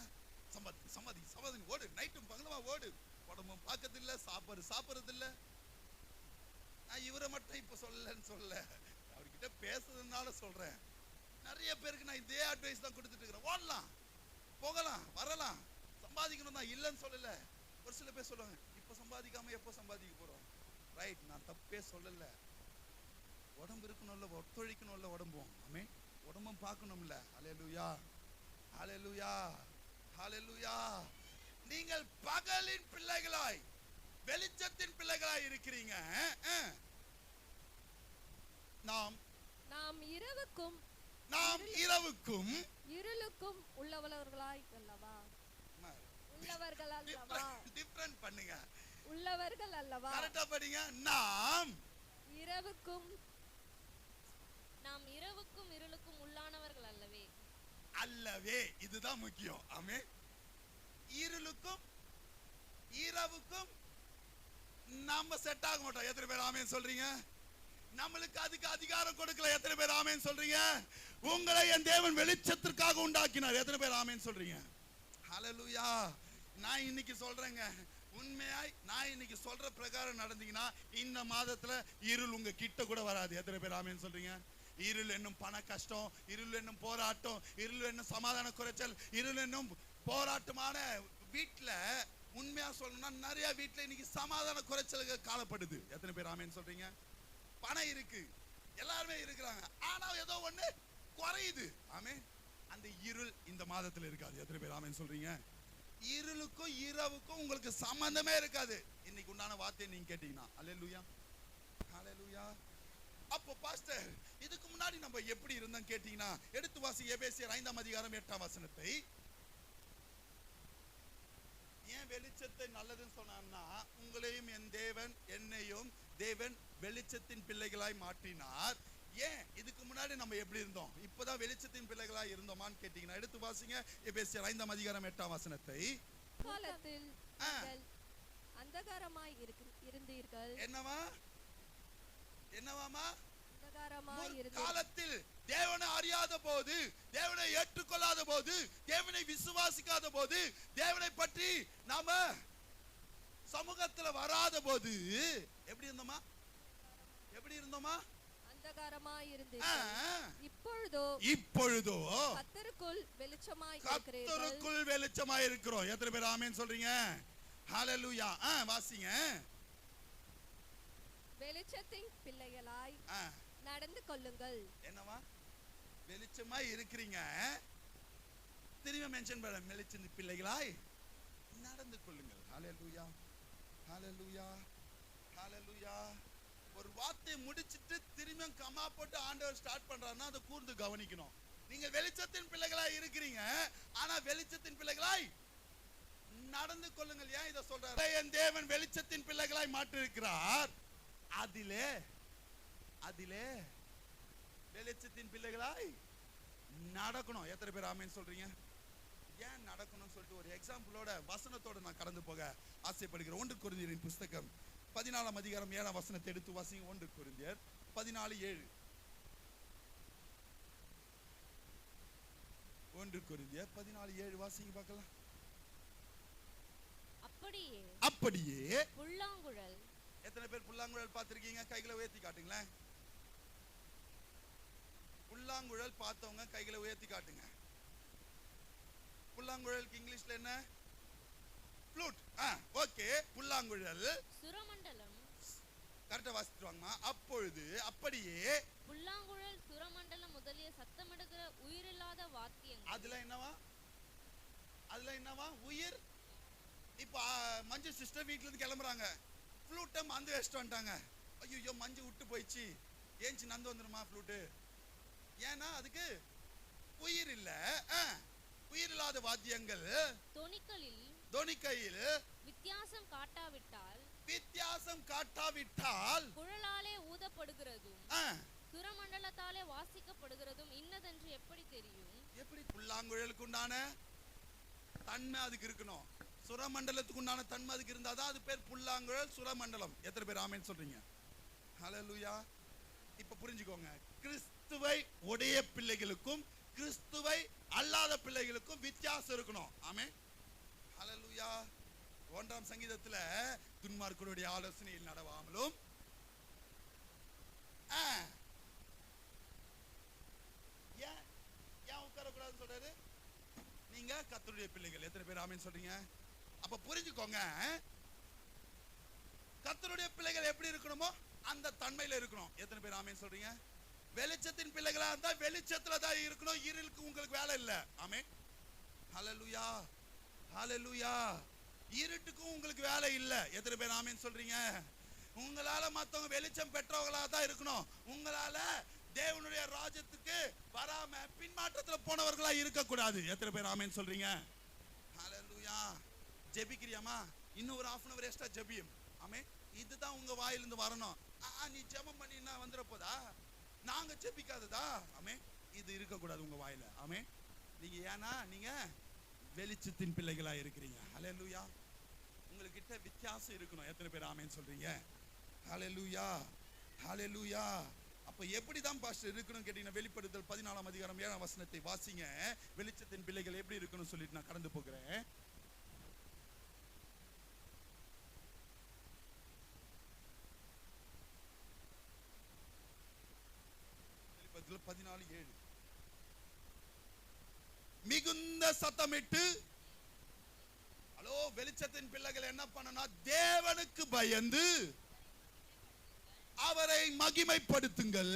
சம்பாதி சம்பாதி சம்பாதி ஓடு, நைட்டும் பகலுமா ஓடு, உடம்பும் பார்க்கறது இல்லை, சாப்பிட்றது இல்லை. நான் இவரை மட்டும் இப்ப சொல்லலன்னு சொல்லல, அவர்கிட்ட பேசுறதுனால சொல்றேன். நிறைய பேருக்கு நான் இதே அட்வைஸ் தான் கொடுத்துட்டு இருக்கிறேன். ஓடலாம், போகலாம், வரலாம், சம்பாதிக்கணும் தான், இல்லைன்னு சொல்லல. ஒரு சில பேர் சொல்லுவாங்க, இப்ப சம்பாதிக்காம எப்போ சம்பாதிக்க போறோம்? ரைட், நான் தப்பே சொல்லல. உடம்பு இருக்கணும்ல, ஒத்துழைக்கணும்ல உடம்பும். ஆமென், உடம்பும் பார்க்கணும்ல. ஹல்லேலூயா, ஹல்லேலூயா, ஹல்லேலூயா. நீங்கள் பகலின் பிள்ளைகளாய், வெளிச்சத்தின் பிள்ளைகளாய் இருக்கிறீங்க. நாம் இரவுக்கும் இருளுக்கும் உள்ளவர்களாய் அல்லவா? உள்ளவர்கள் அல்லவா? டிஃபரண்ட் பண்ணுங்க, உள்ளவர்கள் அல்லவா? கரெக்ட்டா படிங்க. நாம் இரவுக்கும் இருளுக்கும் உள்ளானவர்கள் அல்லவே. அல்லவே, இதுதான் முக்கியம். ஆமென். இருளுக்கும் இரவுக்கும் நம்ம செட் ஆக மாட்டோம். எத்தனை பேர் ஆமென் சொல்றீங்க? நம்மளுக்கு அதுக்கு அதிகாரம் கொடுக்கல. எத்தனை பேர் ஆமென் சொல்றீங்க? உங்களை என் தேவன் வெளிச்சத்திற்காக உண்டாக்கினார். எத்தனை பேர் ஆமென் சொல்றீங்க? ஹல்லேலூயா. நான் இன்னைக்கு சொல்றேங்க, உண்மையாய் நான் இன்னைக்கு சொல்ற பிரகாரம் நடந்தீங்கன்னா இந்த மாதத்துல இருள் உங்க கிட்ட கூட வராது. எத்தனை பேர் ஆமென் சொல்றீங்க? இருள் என்னும் பண கஷ்டம், இருள் என்னும் போராட்டம், இருள் என்னும் சமாதான குறைச்சல், இருள் என்னும் போராட்டமான வீட்டுல, உண்மையா சொல்லணும்னா நிறைய வீட்டுல இன்னைக்கு சமாதான குறைச்சல்கள் காணப்படுது. எத்தனை பேர் ஆமென் சொல்றீங்க? பணம் இருக்கு, எல்லாருமே இருக்கிறாங்க, ஆனா ஏதோ ஒண்ணு குறையுது. ஆமென். அந்த இருள் இந்த மாதத்துல இருக்காது. எத்தனை பேர் ஆமென் சொல்றீங்க? இருளுக்கும் இரவுக்கும் உங்களுக்கு சம்பந்தமே இருக்காது. இன்னைக்கு உண்டான வார்த்தையை நீங்க கேட்டீங்கன்னா. அல்லேலூயா, ஹல்லேலூயா. அப்போ பாஸ்டர் இதுக்கு முன்னாடி நம்ம எப்படி இருந்தோம் கேட்டீங்கன்னா, எடுத்து வாசி எபேசியர் 5ஆம் அதிகாரம் 8ஆம் வசனத்தை. ஏன் வெளிச்சத்தை நல்லதுன்னு சொன்னான்னா, உங்களையும் என் தேவன், என்னையும் தேவன் வெளிச்சத்தின் பிள்ளைகளாய் மாற்றினார். ஏன் இதுக்கு முன்னாடி நம்ம எப்படி இருந்தோம், இப்பதான் வெளிச்சத்தின் பிள்ளைகளாய் இருந்தோமான்னு கேட்டீங்கன்னா, எடுத்து வாசிங்க எபேசியர் 5ஆம் அதிகாரம் 8ஆம் வசனத்தை. காலத்தில் நீங்கள் அந்தகாரமாய் இருந்தீர்கள். என்னவா என்னவாமா? அந்தகாரமாய் காலத்தில் தேவனை அறியாத போது, தேவனை ஏற்றுக்கொள்ளாத போது, தேவனை விசுவாசிக்காத போது, தேவனை பற்றி நாம சமூகத்துல வராத போது எப்படி இருந்தோமா? எப்படி இருந்தோமா? அந்தகாரமாய் ஆ, இருந்தீர்கள். இப்பொழுதோ இப்பொழுதோ கர்த்தருக்குள் வெளிச்சமாய் இருக்கிறீர்கள். கர்த்தருக்குள் வெளிச்சமாய் இருக்கிறோம். எத்தனை பேர் ஆமென் சொல்றீங்க? ஹalleluya. வாசிங்க. வெளிச்சத்தின் பிள்ளைகளாய் நடந்து கொள்ளுங்கள். என்னவா? வெளிச்சமாய் இருக்கிறீங்க. திரும்ப மென்ஷன் பண்ண, வெளிச்சத்தின் பிள்ளைகளாய் நடந்து கொள்ளுங்கள். ஹalleluya, ஹalleluya, ஹalleluya. ஒரு வார்த்தையை முடிச்சிட்டு திரும்ப கமா போட்டு ஆண்டவர் ஸ்டார்ட் பண்றாருன்னா அதை கூர்ந்து கவனிக்கணும். நீங்க வெளிச்சத்தின் பிள்ளைகளாய் இருக்கிறீங்க, ஆனா வெளிச்சத்தின் பிள்ளைகளாய் நடந்து கொள்ளுங்கள். ஏன் இதை சொல்றாரு? என் தேவன் வெளிச்சத்தின் பிள்ளைகளாய் மாற்றிருக்கிறார். அதிலே அதிலே வெளிச்சத்தின் பிள்ளைகளாய் நடக்கணும். எத்தனை பேர் ஆமென் சொல்றீங்க? ஏன் நடக்கணும்னு சொல்லிட்டு ஒரு எக்ஸாம்பிளோட வசனத்தோட நான் கடந்து போக ஆசைப்படுகிறேன். 1 கொரிந்தியரின் புஸ்தகம் 14 அதிகாரம் 7 வசனத்தை எடுத்து வாசிங்க. 1 கொரிந்தியர் 14:7. 1 கொரிந்தியர் 14:7 வாசிங்க பார்க்கலாம். அப்படியே புல்லாங்குழல். எத்தனை பேர் புல்லாங்குழல் பார்த்திருக்கீங்க? கைகளை உயர்த்தி காட்டுங்களேன். புல்லாங்குழல் பார்த்தவங்க கைகளை உயர்த்தி காட்டுங்க. புல்லாங்குழலுக்கு இங்கிலீஷ்ல என்ன? ஃப்ளூட். ஓகே. புல்லாங்குழல் சுரமண்டலம். கரெக்டா வாசிட்டு வாங்கம்மா. அப்பொழுது அப்படியே புல்லாங்குழல் சுரமண்டலம் முதலிய சத்தமிடுகிற உயிரில்லாத வாத்தியங்கள். அதுல என்னவா? அதுல என்னவா? உயிர். இப்போ மஞ்சு சிஸ்டர் வீட்ல இருந்து கிளம்புறாங்க. ஃப்ளூட்டை மந்து வச்சுட்டு வந்துட்டாங்க. ஐயோ மஞ்சு விட்டு போயிடுச்சு, ஏஞ்சி நந்து வந்துருமா ஃப்ளூட்டு? ஏன்னா அதுக்கு உயிர் இல்ல. உயிர் இல்லாத வாத்தியங்கள் தொனிக்கையில் வித்தியாசம் காட்டாவிட்டால் குழலாலே ஊதப்படுகிறதும் சுரமண்டலத்தாலே வாசிக்கப்படுகிறதும் இன்னதென்று எப்படி தெரியும்? எப்படி? புல்லாங்குழலுக்கு உண்டான தன்மை அதுக்கு இருக்கணும். சுரமண்டலத்துக்கு உண்டான தன்மை அதுக்கு இருந்தாதான் அது பேர் புல்லாங்குழல், சுரமண்டலம். எத்தனை பேர் ஆமென் சொல்றீங்க? ஹalleluya. இப்ப புரிஞ்சுக்கோங்க, கிறிஸ்துவை உடைய பிள்ளைகளுக்கும் கிறிஸ்துவை அல்லாத பிள்ளைகளுக்கும் வித்தியாசம் இருக்கணும். ஆமென், ஹalleluya. 1ஆம் சங்கீதத்துல துன்மார்க்கருடைய ஆலோசனையில் நடவாமலும் ஏன் உட்காரக்கூடாதுன்னு சொல்றாரு? நீங்க கர்த்தருடைய பிள்ளைகள். எத்தனை பேர் ஆமென் சொல்றீங்க? அப்ப புரிஞ்சுக்கோங்க, கர்த்தருடைய பிள்ளைகள் எப்படி இருக்கணுமோ அந்த தன்மையில இருக்கணும். எத்தனை பேர் ஆமென் சொல்றீங்க? வெளிச்சத்தின் பிள்ளைகளா இருந்தா வெளிச்சத்துல தான் இருக்கணும். இருளுக்கு உங்களுக்கு வேலை இல்ல. ஆமென், ஹalleluya, ஹalleluya. இருட்டுக்கும் உங்களுக்கு வேலை இல்ல. எத்தனை பேர் ஆமென் சொல்றீங்க? உங்களால மத்தவங்க வெளிச்சம் பெற்றவங்களா தான் இருக்கணும். உங்களால தேவனுடைய ராஜ்யத்துக்கு வராம பின்மாற்றத்துல போனவர்களா இருக்க கூடாது. எத்தனை பேர் ஆமென் சொல்றீங்க? ஹalleluya. ஜெபிக்கிறியாமா? இன்னும் ஒரு 1/2 hour எக்ஸ்ட்ரா ஜெபியும். ஆமென். இதுதான் உங்க வாயிலிருந்து வரணும். நீ ஜெபம் பண்ணினா வந்துற போதா? நாங்க ஜெபிக்காததா? ஆமென். இது இருக்க கூடாது உங்க வாயில. ஆமென். நீங்க ஏன்னா நீங்க வெளிச்சத்தின் பிள்ளைகளா இருக்கிறீங்க. ஹalleluya. உங்ககிட்ட வித்தியாசம் இருக்கணும். எத்தனை பேர் ஆமென் சொல்றீங்க? ஹalleluya, ஹalleluya. அப்ப எப்படி தான் பாஸ்டர் இருக்கணும் கேட்டீங்கன்னா, வெளிப்படுத்தல் 14ஆம் அதிகாரம் 7ஆம் வசனத்தை வாசிங்க. வெளிச்சத்தின் பிள்ளைகள் எப்படி இருக்கணும் சொல்லிட்டு நான் கடந்து போகிறேன். வெளிப்படுத்தல் 14:7. மிகுந்த சத்தமிட்டு, ஹலோ, வெளிச்சத்தின் பிள்ளைகள் என்ன பண்ணணும்? தேவனுக்கு பயந்து அவரை மகிமைப்படுத்துங்கள்.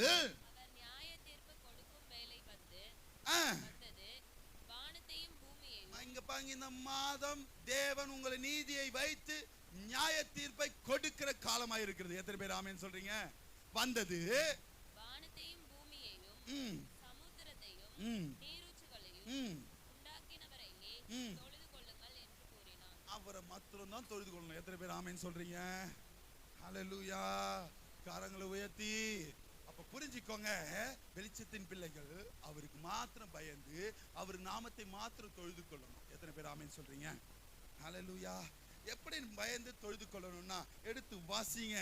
அவர் நியாய தீர்ப்பு கொடுக்கும் வேளை வந்தது. வானத்தையும் பூமியையும். இங்க பாருங்க, இந்த மாதம் தேவன் உங்களை நீதியை வைத்து நியாய தீர்ப்பை கொடுக்கிற காலமாக இருக்கிறது. எத்தனை பேர் ஆமென் சொல்றீங்க? வந்தது. வானத்தையும் பூமியையும் சமுத்திரத்தையும் நீரூற்றுகளையும் உண்டாக்கினவரையே தொழுது கொள்ளுங்கள் என்று கூறினார். அவரை மாத்திரம் தான் தொழுது கொள்ளணும். எத்தனை பேர் ஆமென் சொல்றீங்க? ஹalleluya. காரங்களை உயர்த்தி. அப்ப புரிஞ்சுக்கோங்க, வெளிச்சத்தின் பிள்ளைகள் அவருக்கு மாத்திரம் பயந்து அவர் நாமத்தை மாத்திரம் தொழுது கொள்ளணும். எத்தனை பேர் ஆமென் சொல்றீங்க? ஹalleluya. எப்படி பயந்து தொழுது கொள்ளணும்னா எடுத்து வாசிங்க.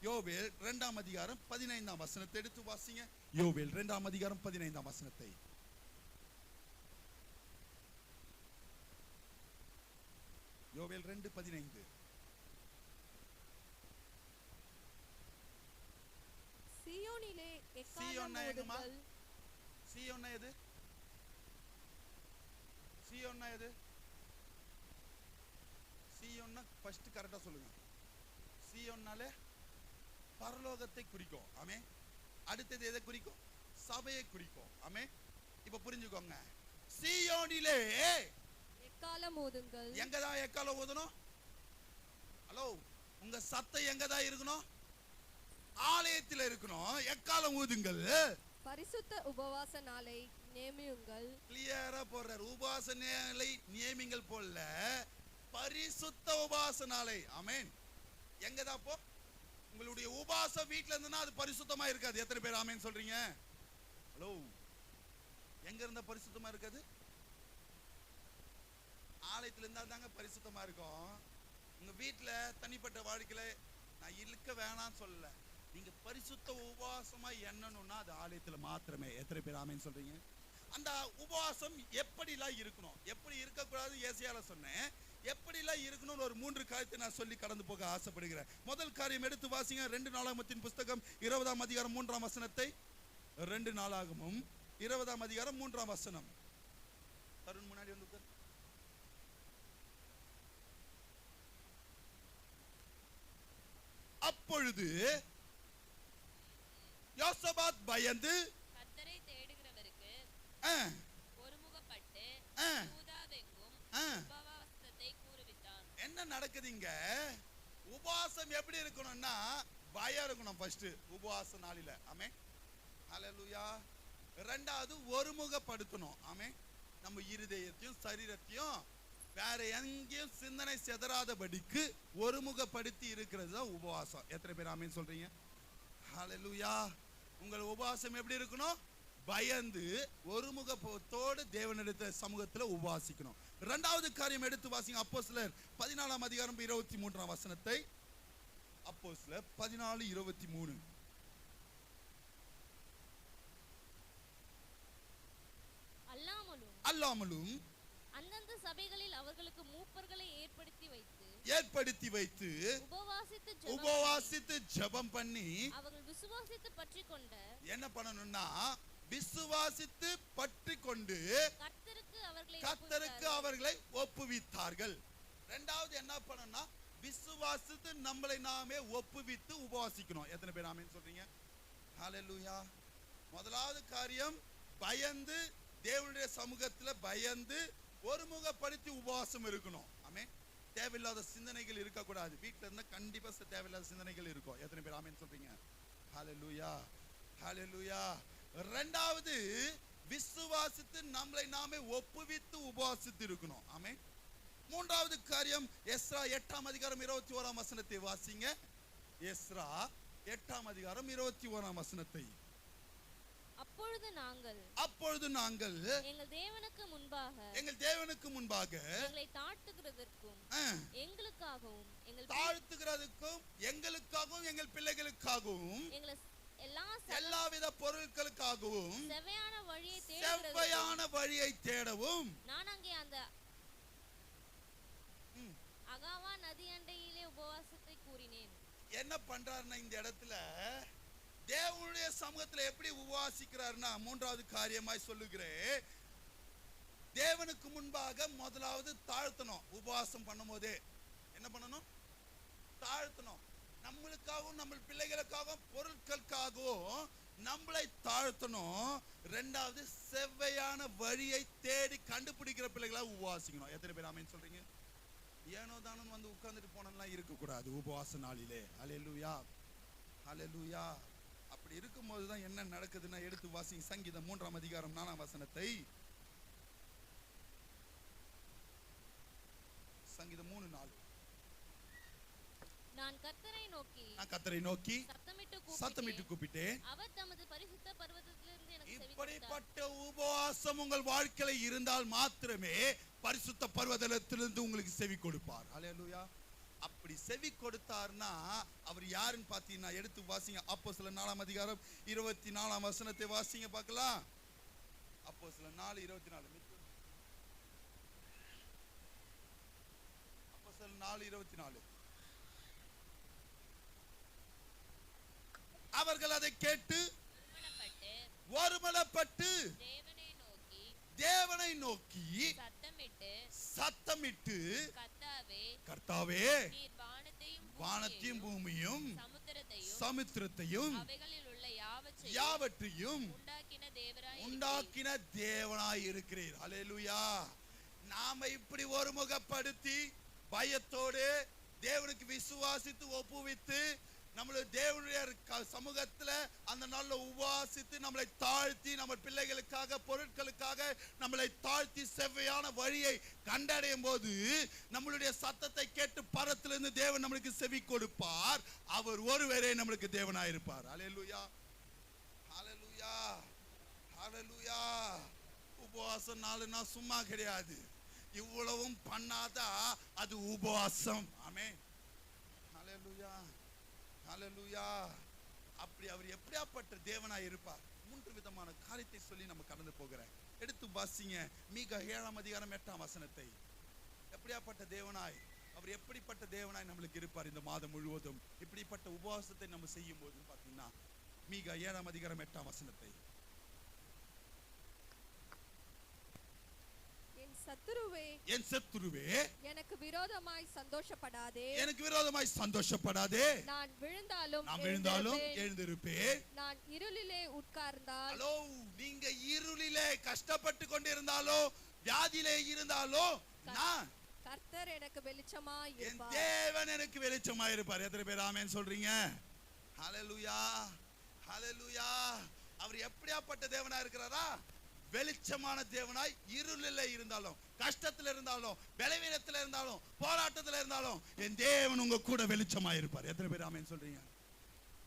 யோவேல் 2ஆம் அதிகாரம் 15ஆம் வசனத்தை எடுத்து வாசிங்க. யோவேல் 2ஆம் அதிகாரம் 15ஆம் வசனத்தை. யோவேல் 2:15. சீயோனிலே எக்காளம் சீயோன்னா எங்கம்மா? ஊதுங்கள். சீயோன்னா எது? சீயோன்னா எது? சீயோன்னா ஃபர்ஸ்ட் கரெக்டா சொல்லுங்க. சீயோன்னாலே பரலோகத்தை குறிக்கும். ஆமே. அடுத்தது எதை குறிக்கும்? சபையை குறிக்கும். ஆமே. இப்ப புரிஞ்சுக்கோங்க. சீயோனிலே எக்காளம் ஊதுங்கள். எங்கதான் எக்காலம் ஊதணும்? ஹலோ, உங்க சத்தம் எங்கதான் இருக்கணும்? ஆலயத்தில் இருக்கணும். எக்காலம் ஊதுங்கள். பரிசுத்த உபவாச நாளை நியமியுங்கள். கிளியரா போடுறார். உபவாச நாளை நியமிங்கள் போல பரிசுத்த உபவாச நாளை. ஆமென். எங்கதான் போ? உங்களுடைய உபவாசம் வீட்ல இருந்தனா அது பரிசுத்தமா இருக்காது. எத்தனை பேர் ஆமென் சொல்றீங்க? ஹலோ, எங்க இருந்தா பரிசுத்தமா இருக்காது? ஆலயத்துல இருந்தா தாங்க பரிசுத்தமா இருக்கும். உங்க வீட்டுல தனிப்பட்ட வாழ்க்கையில நான் இருக்க வேணாம்னு சொல்லல. நீங்க பரிசுத்த உபவாசமா எண்ணணும்னா அது ஆலயத்துல மாத்திரமே. எத்தனை பேர் ஆமென் சொல்றீங்க? அந்த உபவாசம் எப்படிலாம் இருக்கணும், எப்படி இருக்கக்கூடாது ஏசியால சொன்னேன். எப்படிலாம் இருக்கணும்னு ஒரு 3 காரியத்தை நான் சொல்லி கடந்து போக ஆசைப்படுகிறேன். முதல் காரியம் எடுத்து வாசிங்க. 2 நாளாகமத்தின் புஸ்தகம் 20ஆம் அதிகாரம் 3ஆம் வசனத்தை. 2 நாளாகமும் 20ஆம் அதிகாரம் 3ஆம் வசனம். தருண் முன்னாடி வந்து உட்கார். அப்பொழுது யோசபாத் பயந்து கர்த்தரை தேடுகிறவருக்கு ஒருமுகப்பட்டு யூதாவெங்கும் உபவாசத்தை கூறுவித்தான். என்ன நடக்குதுங்க? உபவாசம் எப்படி இருக்கணும்னா பயம் இருக்கணும். ஃபர்ஸ்ட் உபவாச நாளில. ஆமென். ஹல்லேலூயா. இரண்டாவது ஒருமுகப்படுத்தணும். ஆமென். நம்ம இருதயத்தையும் சரீரத்தையும் வேற எங்கேயும் சிந்தனை செதறாதபடிக்கு ஒருமுகப்படுத்தி இருக்கிறது தான் உபவாசம். எத்தனை பேர் ஆமென் சொல்றீங்க? ஹல்லேலூயா. உங்கள் உபவாசம் எப்படி இருக்கணும்? பயந்து ஒருமுகத்தோடு தேவனிடத்தில் சமூகத்துல உபவாசிக்கணும். இரண்டாவது காரியம் எடுத்து வாசிங்க. அப்போஸ்தலர் 14ஆம் அதிகாரம் 23ஆம் வசனத்தை. அப்போஸ்தலர் 14:23. அல்லாமலும் அந்தந்த சபைகளில் அவர்களுக்கு மூப்பர்களை ஏற்படுத்தி வைத்து உபவாசித்து ஜெபம் பண்ணி அவர்கள் விசுவாசித்து பற்றிக்கொண்ட என்ன பண்ணணும்னா விசுவாசித்து பற்றிக்கொண்டு கர்த்தருக்கு அவர்களை ஒப்புவித்தார்கள். இரண்டாவது என்ன பண்ணணும்னா விசுவாசித்து நம்மளை நாமே ஒப்புவித்து உபவாசிக்கணும். எத்தனை பேர் ஆமென் சொல்றீங்க? ஹல்லேலூயா. முதலாவது காரியம் பயந்து தேவனுடைய சமூகத்துல பயந்து ஒருமுகப்படுத்தி உபவாசம் இருக்கணும். ஆமென். தேவையில்லாத சிந்தனைகள் இருக்கக்கூடாது. வீட்டுல இருந்தா கண்டிப்பா தேவையில்லாத சிந்தனைகள் இருக்கும். எத்தனை பேர் ஆமென் சொல்றீங்க? ஹல்லேலூயா. ஹல்லேலூயா. இரண்டாவது விசுவாசித்து நம்மளை நாமே ஒப்புவித்து உபவாசித்து இருக்கணும். ஆமென். மூன்றாவது காரியம் எஸ்ரா 8ஆம் அதிகாரம் 21ஆம் வசனத்தை வாசிங்க. எஸ்ரா 8ஆம் அதிகாரம் 21ஆம் வசனத்தை. அப்பொழுது நாங்கள் எங்கள் தேவனுக்கு முன்பாக எங்களை தாழ்த்துகிறதற்கும் எங்களுக்காகவும் எங்கள் பிள்ளைகளுக்காகவும் எல்லாவித பொருட்களுக்காகவும் செவ்வையான வழியை தேடவும் நான் அங்கே அந்த அகாவா நதி அண்டையிலே உபவாசத்தை கூறினேன். என்ன பண்றாருன்னா இந்த இடத்துல தேவனுடைய சமூகத்துல எப்படி உபவாசிக்கிறார்னா மூன்றாவது காரியமாய் சொல்லுகிறேன். தேவனுக்கு முன்பாக முதலாவது தாழ்த்தணும். உபவாசம் பண்ணும் போதே என்ன பண்ணணும்? தாழ்த்தணும். நம்மளுக்காகவும் நம்ம பிள்ளைகளுக்காகவும் பொருட்களுக்காகவும் நம்மளை தாழ்த்தணும். இரண்டாவது செவ்வையான வழியை தேடி கண்டுபிடிக்கிற பிள்ளைகளா உபவாசிக்கணும். எத்தனை பேர் ஆமென் சொல்றீங்க? ஏனோ தானும் வந்து உட்கார்ந்துட்டு போனலாம் இருக்கக்கூடாது உபவாச நாளிலே. ஹல்லேலூயா. ஹல்லேலூயா. அப்படி இருக்கும்போது தான் என்ன நடக்குதுன்னா எடுத்து வாசிங்க. சங்கீதம் 3ஆம் அதிகாரம் 4ஆம் வசனத்தை. சங்கீதம் 3:4. நான் கர்த்தரை நோக்கி சத்தமிட்டு கூப்பிட்டேன். அவர் தமது பரிசுத்த பர்வதத்திலிருந்து எனக்கு செவி கொடுத்தார். இப்படிப்பட்ட உபவாசம் உங்கள் வாழ்க்கையில இருந்தால் மாத்திரமே பரிசுத்த பர்வதத்திலிருந்து உங்களுக்கு செவி கொடுப்பார். ஹல்லேலூயா. அப்படி செவி கொடுத்தார்னா அவர் யாருன்னு பாத்தீங்கன்னா எடுத்து வாசிங்க. அப்போஸ்தலர் 4ஆம் அதிகாரம் 24ஆம் வசனத்தை வாசிங்க பார்க்கலாம். அப்போஸ்தலர் 4:24. அப்போஸ்தலர் 4:24. அவர்கள் அதை கேட்டு ஒருமனப்பட்டு ஒருமனப்பட்டு தேவனை நோக்கி சத்தமிட்டு சத்தமிட்டு கர்த்தாவே கர்த்தாவே நீர் வானத்தையும் வானத்தையும் பூமியும் சமுத்திரத்தையும் சமுத்திரத்தையும் அவைகளில் உள்ள யாவற்றையும் யாவற்றையும் உண்டாக்கின தேவனாய் இருக்கிறீர். அல்லேலூயா. நாம இப்படி ஒருமுகப்படுத்தி பயத்தோடு தேவனுக்கு விசுவாசித்து ஒப்புவித்து நம்மளை தேவனுடைய சமூகத்துல அந்த நாள்ல உபவாசித்து நம்மளை தாழ்த்தி நம்ம பிள்ளைகளுக்காக பொருட்களுக்காக நம்மளை தாழ்த்தி செவ்வையான வழியை கண்டடையும் போது நம்மளுடைய சத்தத்தை கேட்டு பரத்திலிருந்து தேவன் நம்மளுக்கு செவி கொடுப்பார். அவர் ஒருவரே நம்மளுக்கு தேவனாயிருப்பார். அல்லேலூயா, அல்லேலூயா, அல்லேலூயா. உபவாசம் 4 நாள் சும்மா கிடையாது. இவ்வளவும் பண்ணாதா அது உபவாசம். ஆமென். அல்லேலூயா, அல்லேலூயா. அப்படி அவர் எப்படியாப்பட்ட தேவனாய் இருப்பார்? 3 விதமான காரியத்தை சொல்லி நம்ம கடந்து போகிறேன். எடுத்து வாசிங்க மீகா 7ஆம் அதிகாரம் 8ஆம் வசனத்தை. எப்படியாப்பட்ட தேவனாய், அவர் எப்படிப்பட்ட தேவனாய் நம்மளுக்கு இருப்பார் இந்த மாதம் முழுவதும் இப்படிப்பட்ட உபவாசத்தை நம்ம செய்யும் போது பாத்தீங்கன்னா மீகா 7ஆம் அதிகாரம் 8ஆம் வசனத்தை. என் சத்துருவே எனக்கு விரோதமாய் சந்தோஷப்படாதே. நான் விழுந்தாலும் எழுந்திருப்பேன். நான் இருளிலே உட்கார்ந்தால், ஹலோ, நீங்க இருளிலே கஷ்டப்பட்டு கொண்டிருந்தாலோ வியாதியிலே இருந்தாலோ கர்த்தர் எனக்கு வெளிச்சமாய் இருப்பார். தேவன் எனக்கு வெளிச்சமாய் இருப்பார். எத்தனை பேர் ஆமென் சொல்றீங்க? ஹல்லேலூயா, ஹல்லேலூயா. அவர் எப்படியாப்பட்ட தேவனா இருக்கிறாரா? வெளிச்சமான தேவனாய். இருளில் இருந்தாலும், கஷ்டத்துல இருந்தாலும், பலவீனத்துல இருந்தாலும், போராட்டத்துல இருந்தாலும் என் தேவன் உங்க கூட வெளிச்சமாய் இருப்பார். எத்தனை பேர் ஆமென் சொல்றீங்க?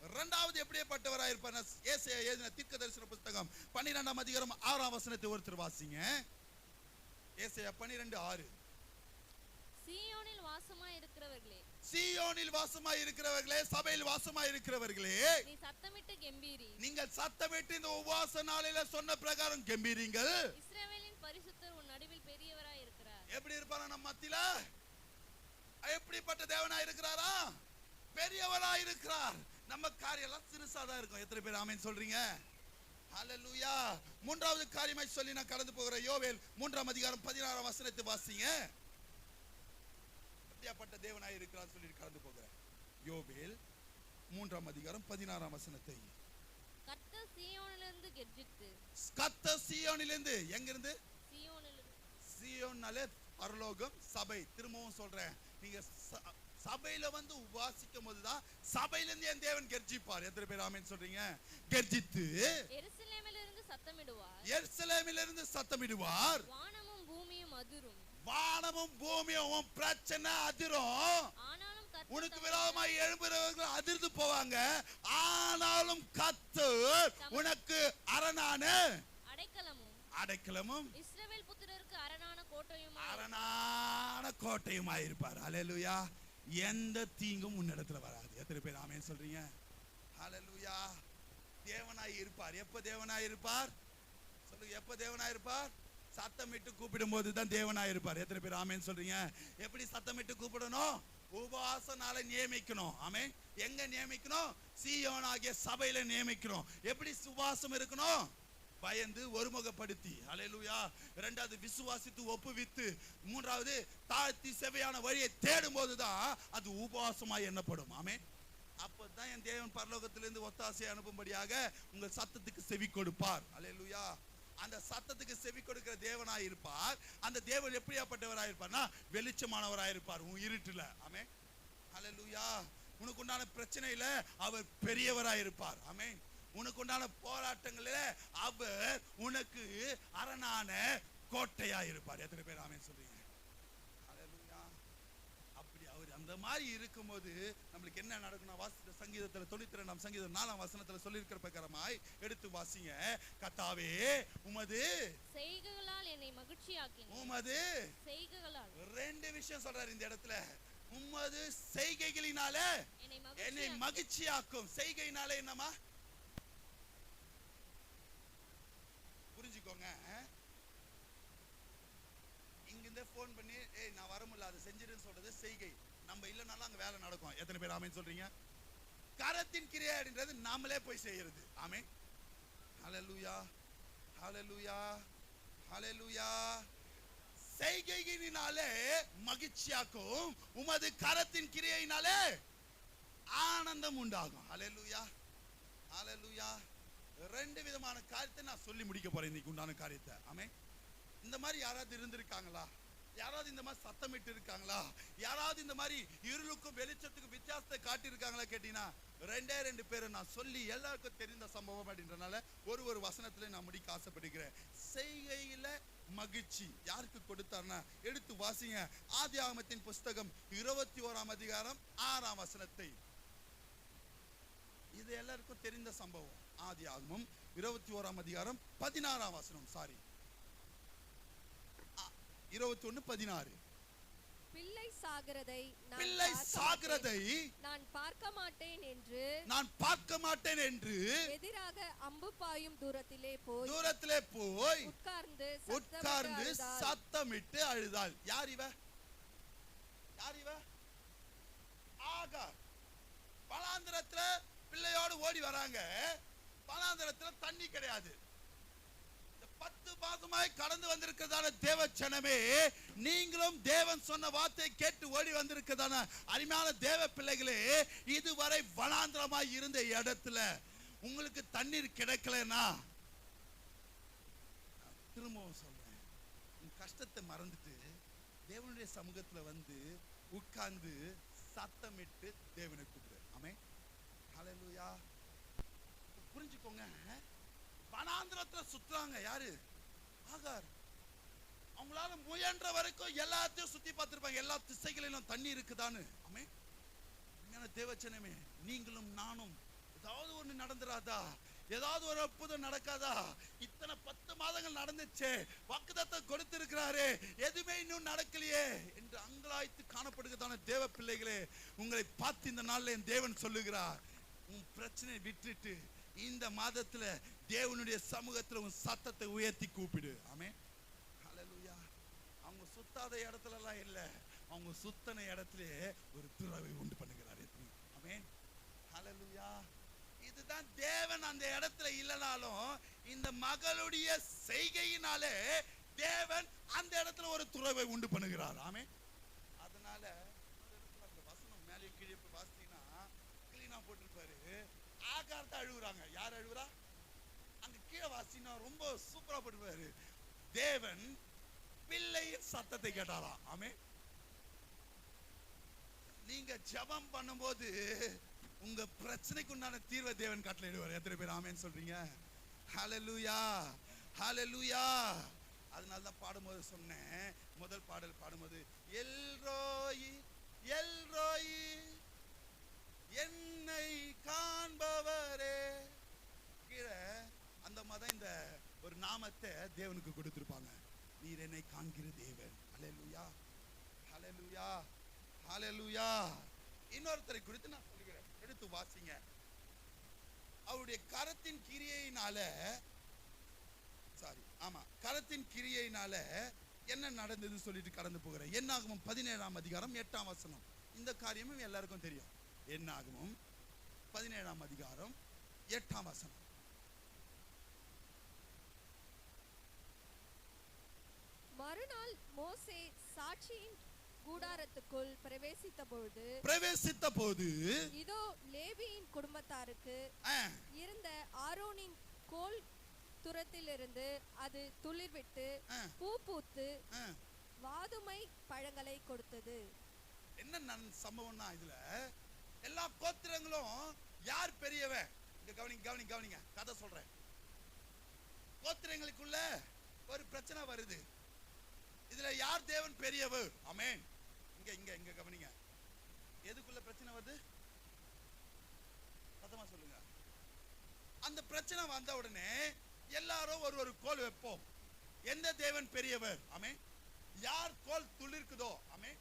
இரண்டாவது எப்படிப்பட்டவராய் இருப்பார்? ஏசாயா எழுதின தீர்க்கதரிசன புத்தகம் 12ஆம் அதிகாரம் 6ஆம் வசனத்தை ஒருத்தர் வாசிங்க. ஏசாயா 12:6. சீயோனில் வாசமாய் இருக்கிறவர்களே, சீயோனில் வாசமாய் இருக்கிறவர்களே, சபையில் வாசமாய் இருக்கிறவர்களே, நீ சத்தமிட்டு கெம்பீரி. நீங்கள் சத்தமிட்டு இந்த உபவாச நாளில சொன்ன பிரகாரம் கெம்பீரிங்கள். இஸ்ரவேலின் பரிசுத்தர் உன் நடுவில் பெரியவராய் இருக்கிறார். எப்படி இருப்பாரா நம்ம மத்தியில? எப்படிப்பட்ட தேவனாய் இருக்கிறாரா? பெரியவராய் இருக்கிறார். நம்ம காரியம் எல்லாம் சிறுசாதான் இருக்கும். எத்தனை பேர் ஆமென் சொல்றீங்க? ஹல்லேலூயா. மூன்றாவது காரியமாய் சொல்லி நான் கடந்து போகிறேன். யோவேல் 3ஆம் அதிகாரம் 16ஆம் வசனத்தை வாசிங்க. எப்படியாப்பட்ட தேவனாய் இருக்கிறார் சொல்லி கடந்து போகிறேன். யோவேல் 3ஆம் அதிகாரம் 16ஆம் வசனத்தை. கர்த்தர் சீயோனிலிருந்து கெர்ச்சித்து. கர்த்தர் சீயோனிலிருந்து, எங்க இருந்து? சீயோனிலிருந்து. சீயோன்னாலே பரலோகம், சபை. திரும்பவும் சொல்றேன், நீங்க சபையில வந்து உபாசிக்கும் போதுதான் சபையில இருந்து என் தேவன் கெர்ச்சிப்பார். எத்தனை பேர் ஆமென் சொல்றீங்க? கெர்ச்சித்து எருசலேமிலிருந்து சத்தமிடுவார். எருசலேமிலிருந்து சத்தமிடுவார். வானமும் பூமியும் அதிரும். வானமும் பூமியும் பிரச்சனை அதிரும். உனக்கு விரோதமாய் எழும்புறவர்கள் அதிர்ந்து போவாங்க. ஆனாலும் கர்த்தர் உனக்கு அரணான அடைக்கலமும் இஸ்ரவேல் புத்திரருக்கு அரணான கோட்டையுமாய் இருப்பார். அல்லேலூயா. எந்த தீங்கும் உன்னிடத்துல வராது. எத்தனை பேர் ஆமென் சொல்றீங்க? அல்லேலூயா. தேவனாய் இருப்பார். எப்ப தேவனாய் இருப்பார் சொல்லுங்க? எப்ப தேவனாய் இருப்பார்? சத்தமிட்டு கூப்பிடும் போதுதான் தேவனாய் இருப்பார். எத்தனை பேர் ஆமென் சொல்றீங்க? எப்படி சத்தமிட்டு கூப்பிடணும்? உபவாச நாளை நியமிக்கணும். ஆமென். எங்க நியமிக்கணும்? சீயோன் ஆகிய சபையில நியமிக்கணும். எப்படி உபவாசம் இருக்கணும்? பயந்து ஒருமுகப்படுத்தி. அல்லேலூயா. இரண்டாவது விசுவாசித்து ஒப்புவித்து. மூன்றாவது தாழ்த்தி செவையான வழியை தேடும் போதுதான் அது உபவாசமாய் எண்ணப்படும். ஆமென். அப்பதான் என் தேவன் பரலோகத்திலிருந்து ஒத்தாசை அனுப்பும்படியாக உங்கள் சத்தத்துக்கு செவி கொடுப்பார். அல்லேலூயா. அந்த சத்தத்துக்கு செவி கொடுக்கிற தேவனாய் இருப்பார். அந்த தேவன் எப்படியாப்பட்டவராய் இருப்பார்னா வெளிச்சமானவராய் இருப்பார் உன் இருட்டுல. ஆமென். அல்லேலூயா. உனக்கு உண்டான பிரச்சனையில அவர் பெரியவராய் இருப்பார். ஆமென். உனக்கு உண்டான போராட்டங்களில அவர் உனக்கு அரணான கோட்டையாய் இருப்பார். எத்தனை பேர் ஆமென் சொல்றீங்க? அல்லேலூயா. அப்படி அவர் அந்த மாதிரி இருக்கும்போது நம்மளுக்கு என்ன நடக்கணும்? வாசித்த சங்கீதத்துல 92ஆம் சங்கீதம் 4ஆம் வசனத்துல சொல்லியிருக்கிற பிரகாரமாய் எடுத்து வாசிங்க. கர்த்தாவே உமது செய்கைகளால் என்னை மகிழ்ச்சியாக்கினீர். உமது செய்கைகளால். ரெண்டு விஷயம் சொல்றாரு இந்த இடத்துல. உமது செய்கைகளினால என்னை மகிழ்ச்சியாக்கும். செய்கையினால என்னமா புரிஞ்சுக்கோங்க. இங்கிருந்தே போன் பண்ணி நான் வர முடியல அதை செஞ்சிருன்னு சொல்றது செய்கை. நம்ம இல்லைனாலும் அங்க வேலை நடக்கும். எத்தனை பேர் ஆமென் சொல்றீங்க? கரத்தின் கிரியை அப்படின்றது நாமளே போய் செய்யறது. ஆமென். ஹல்லேலூயா, ஹல்லேலூயா, ஹல்லேலூயா. செய்கையினாலே மகிழ்ச்சியாக்கும், உமது கரத்தின் கிரியையினாலே ஆனந்தம் உண்டாகும். ஹல்லேலூயா, ஹல்லேலூயா. ரெண்டு விதமான காரியத்தை நான் சொல்லி முடிக்க போறேன் இன்னைக்கு உண்டான காரியத்தை. ஆமென். இந்த மாதிரி யாராவது இருந்திருக்காங்களா? யாராவது இந்த மாதிரி சத்தமிட்டு இருக்காங்களா? யாராவது இந்த மாதிரி இருளுக்கும் வெளிச்சத்துக்கும் வித்தியாசத்தை காட்டி இருக்காங்களா கேட்டீங்கன்னா ரெண்டு பேரை நான் சொல்லி எல்லாருக்கும் தெரிந்த சம்பவம் அப்படின்றனால ஒரு வசனத்துல நான் முடிக்க ஆசைப்படுகிறேன். செய்கையில மகிழ்ச்சி யாருக்கு கொடுத்தார்னா எடுத்து வாசிங்க. ஆதியாகமத்தின் புஸ்தகம் 21ஆம் அதிகாரம் 6ஆம் வசனத்தை. இது எல்லாருக்கும் தெரிந்த சம்பவம். ஆதியாகமம் 21ஆம் அதிகாரம் 16ஆம் வசனம். சாரி, 21:16. பிள்ளை சாகிறதை நான் பார்க்க மாட்டேன் என்று எதிராக அம்பு பாயும் தூரத்திலே போய் உட்கார்ந்து சத்தமிட்டு அழுதாள். யார் இவ? ஆகார். வனாந்திரத்துல பிள்ளையோடு ஓடி வராங்க. வனாந்திரத்துல தண்ணி கிடையாது. 10 மாதமாய் கடந்து வந்திருக்கிறதான தேவ ஜனமே, நீங்களும் தேவன் சொன்ன வார்த்தை கேட்டு ஓடி வந்திருக்கிறதான அருமையான தேவ பிள்ளைகளே, இதுவரை வனாந்திரமாய் இருந்த இடத்துல உங்களுக்கு தண்ணீர் கிடைக்கலனா, திரும்பவும் சொல்றேன், உன் கஷ்டத்தை மறந்துட்டு தேவனுடைய சமூகத்துல வந்து உட்கார்ந்து சத்தமிட்டு தேவனை கூப்பிடு. ஆமென். ஹல்லேலூயா. புரிஞ்சுக்கோங்க, வனாந்திரத்துல சுத்துறாங்க. யாரு? ஆகார். அவங்களால முயன்ற வரைக்கும் எல்லாத்தையும் சுத்தி பார்த்திருப்பாங்க, எல்லா திசைகளிலும் தண்ணி இருக்குதான்னு. ஆமென். தேவச்சனமே, நீங்களும் நானும் ஏதாவது ஒண்ணு நடந்துராதா? ஏதாவது ஒரு அற்புதம் நடக்காதா? இத்தனை 10 மாதங்கள் நடந்துச்சே, வாக்குத்தத்தம் கொடுத்திருக்கிறாரே, எதுவுமே இன்னும் நடக்கலையே என்று அங்கலாய்த்து காணப்படுகிறதான தேவ பிள்ளைகளே, உங்களை பார்த்து இந்த நாள்ல என் தேவன் சொல்லுகிறார், உன் பிரச்சனையை விட்டுட்டு இந்த மாதத்துல தேவனுடைய சமூகத்துல உன் சத்தத்தை உயர்த்தி கூப்பிடு. ஆமென். ஹல்லேலூயா. அவங்க சுத்தாத இடத்துல எல்லாம் இல்ல, அவங்க சுத்தன இடத்துல ஒரு துறவை உண்டு பண்ணுகிறார். ஆமென். ஹல்லேலூயா. இதுதான் தேவன் அந்த இடத்துல இல்லனாலும் இந்த மகளுடைய செய்கையினாலே தேவன் அந்த இடத்துல ஒரு துறவை உண்டு பண்ணுகிறார். ஆமென். அதனால அந்த வசனம் மேலே கீழே வாசித்தீங்கன்னா கிளீனா போட்டிருப்பாரு. ஆகார் தான் அழுகுறாங்க. யார் அழுகுறா? அங்க கீழே வாசினா ரொம்ப சூப்பரா போட்டுருப்பாரு. தேவன் பிள்ளையின் சத்தத்தை கேட்டாராம். ஆமென். நீங்க ஜெபம் பண்ணும்போது உங்க பிரச்சனைக்கு உண்டான தீர்வை தேவன் கட்டளையிடுவார். எத்தனை பேர் ஆமென் சொல்றீங்க? ஹல்லேலூயா, ஹல்லேலூயா. அதனால தான் பாடும்போது சொன்னேன், முதல் பாடல் பாடும்போது எல்ரோயி எல்ரோயி என்னை காண்பவரே, கீழே அந்த மாதிரி இந்த ஒரு நாமத்தை தேவனுக்கு கொடுத்திருப்பாங்க. நீர் என்னை காண்கிற தேவன். ஹல்லேலூயா, ஹல்லேலூயா, ஹல்லேலூயா. இன்னொருத்தரை குறித்து நான் சொல்லுகிறேன், எடுத்து வாசிங்க. அவருடைய கரத்தின் கிரியையினால, கரத்தின் கிரியையினால என்ன நடந்தது சொல்லிட்டு கடந்து போகிறேன். என்னாகமம் 17ஆம் அதிகாரம் 8ஆம் வசனம். இந்த காரியமும் எல்லாருக்கும் தெரியும். என்னாகமம் 17ஆம் அதிகாரம் 8ஆம் வசனம். மறுநாள் மோசே சாட்சியின் கூடாரத்துக்குள் பிரவேசித்த போது இதோ லேவியின் குடும்பத்தாருக்கு இருந்த ஆரோனின் கோல் துரத்திலிருந்து அது துளிர்விட்டு பூ பூத்து வாதுமை பழங்களை கொடுத்தது. என்ன சம்பவம்னா, இதுல எல்லா கோத்திரங்களும் யார் பெரியவன்? இங்க கவனிங்க, கதை சொல்றேன். கோத்திரங்களுக்குள்ள ஒரு பிரச்சனை வருது. இதுல யார் தேவன் பெரியவர்? ஆமென். இங்க கவனிங்க. எதுக்குள்ள பிரச்சனை வருது? சத்தமா சொல்லுங்க. அந்த பிரச்சனை வந்த உடனே எல்லாரும் ஒரு கோல் வைப்போம். எந்த தேவன் பெரியவர்? ஆமென். யார் கோல் துளிர்க்குதோ, ஆமென்,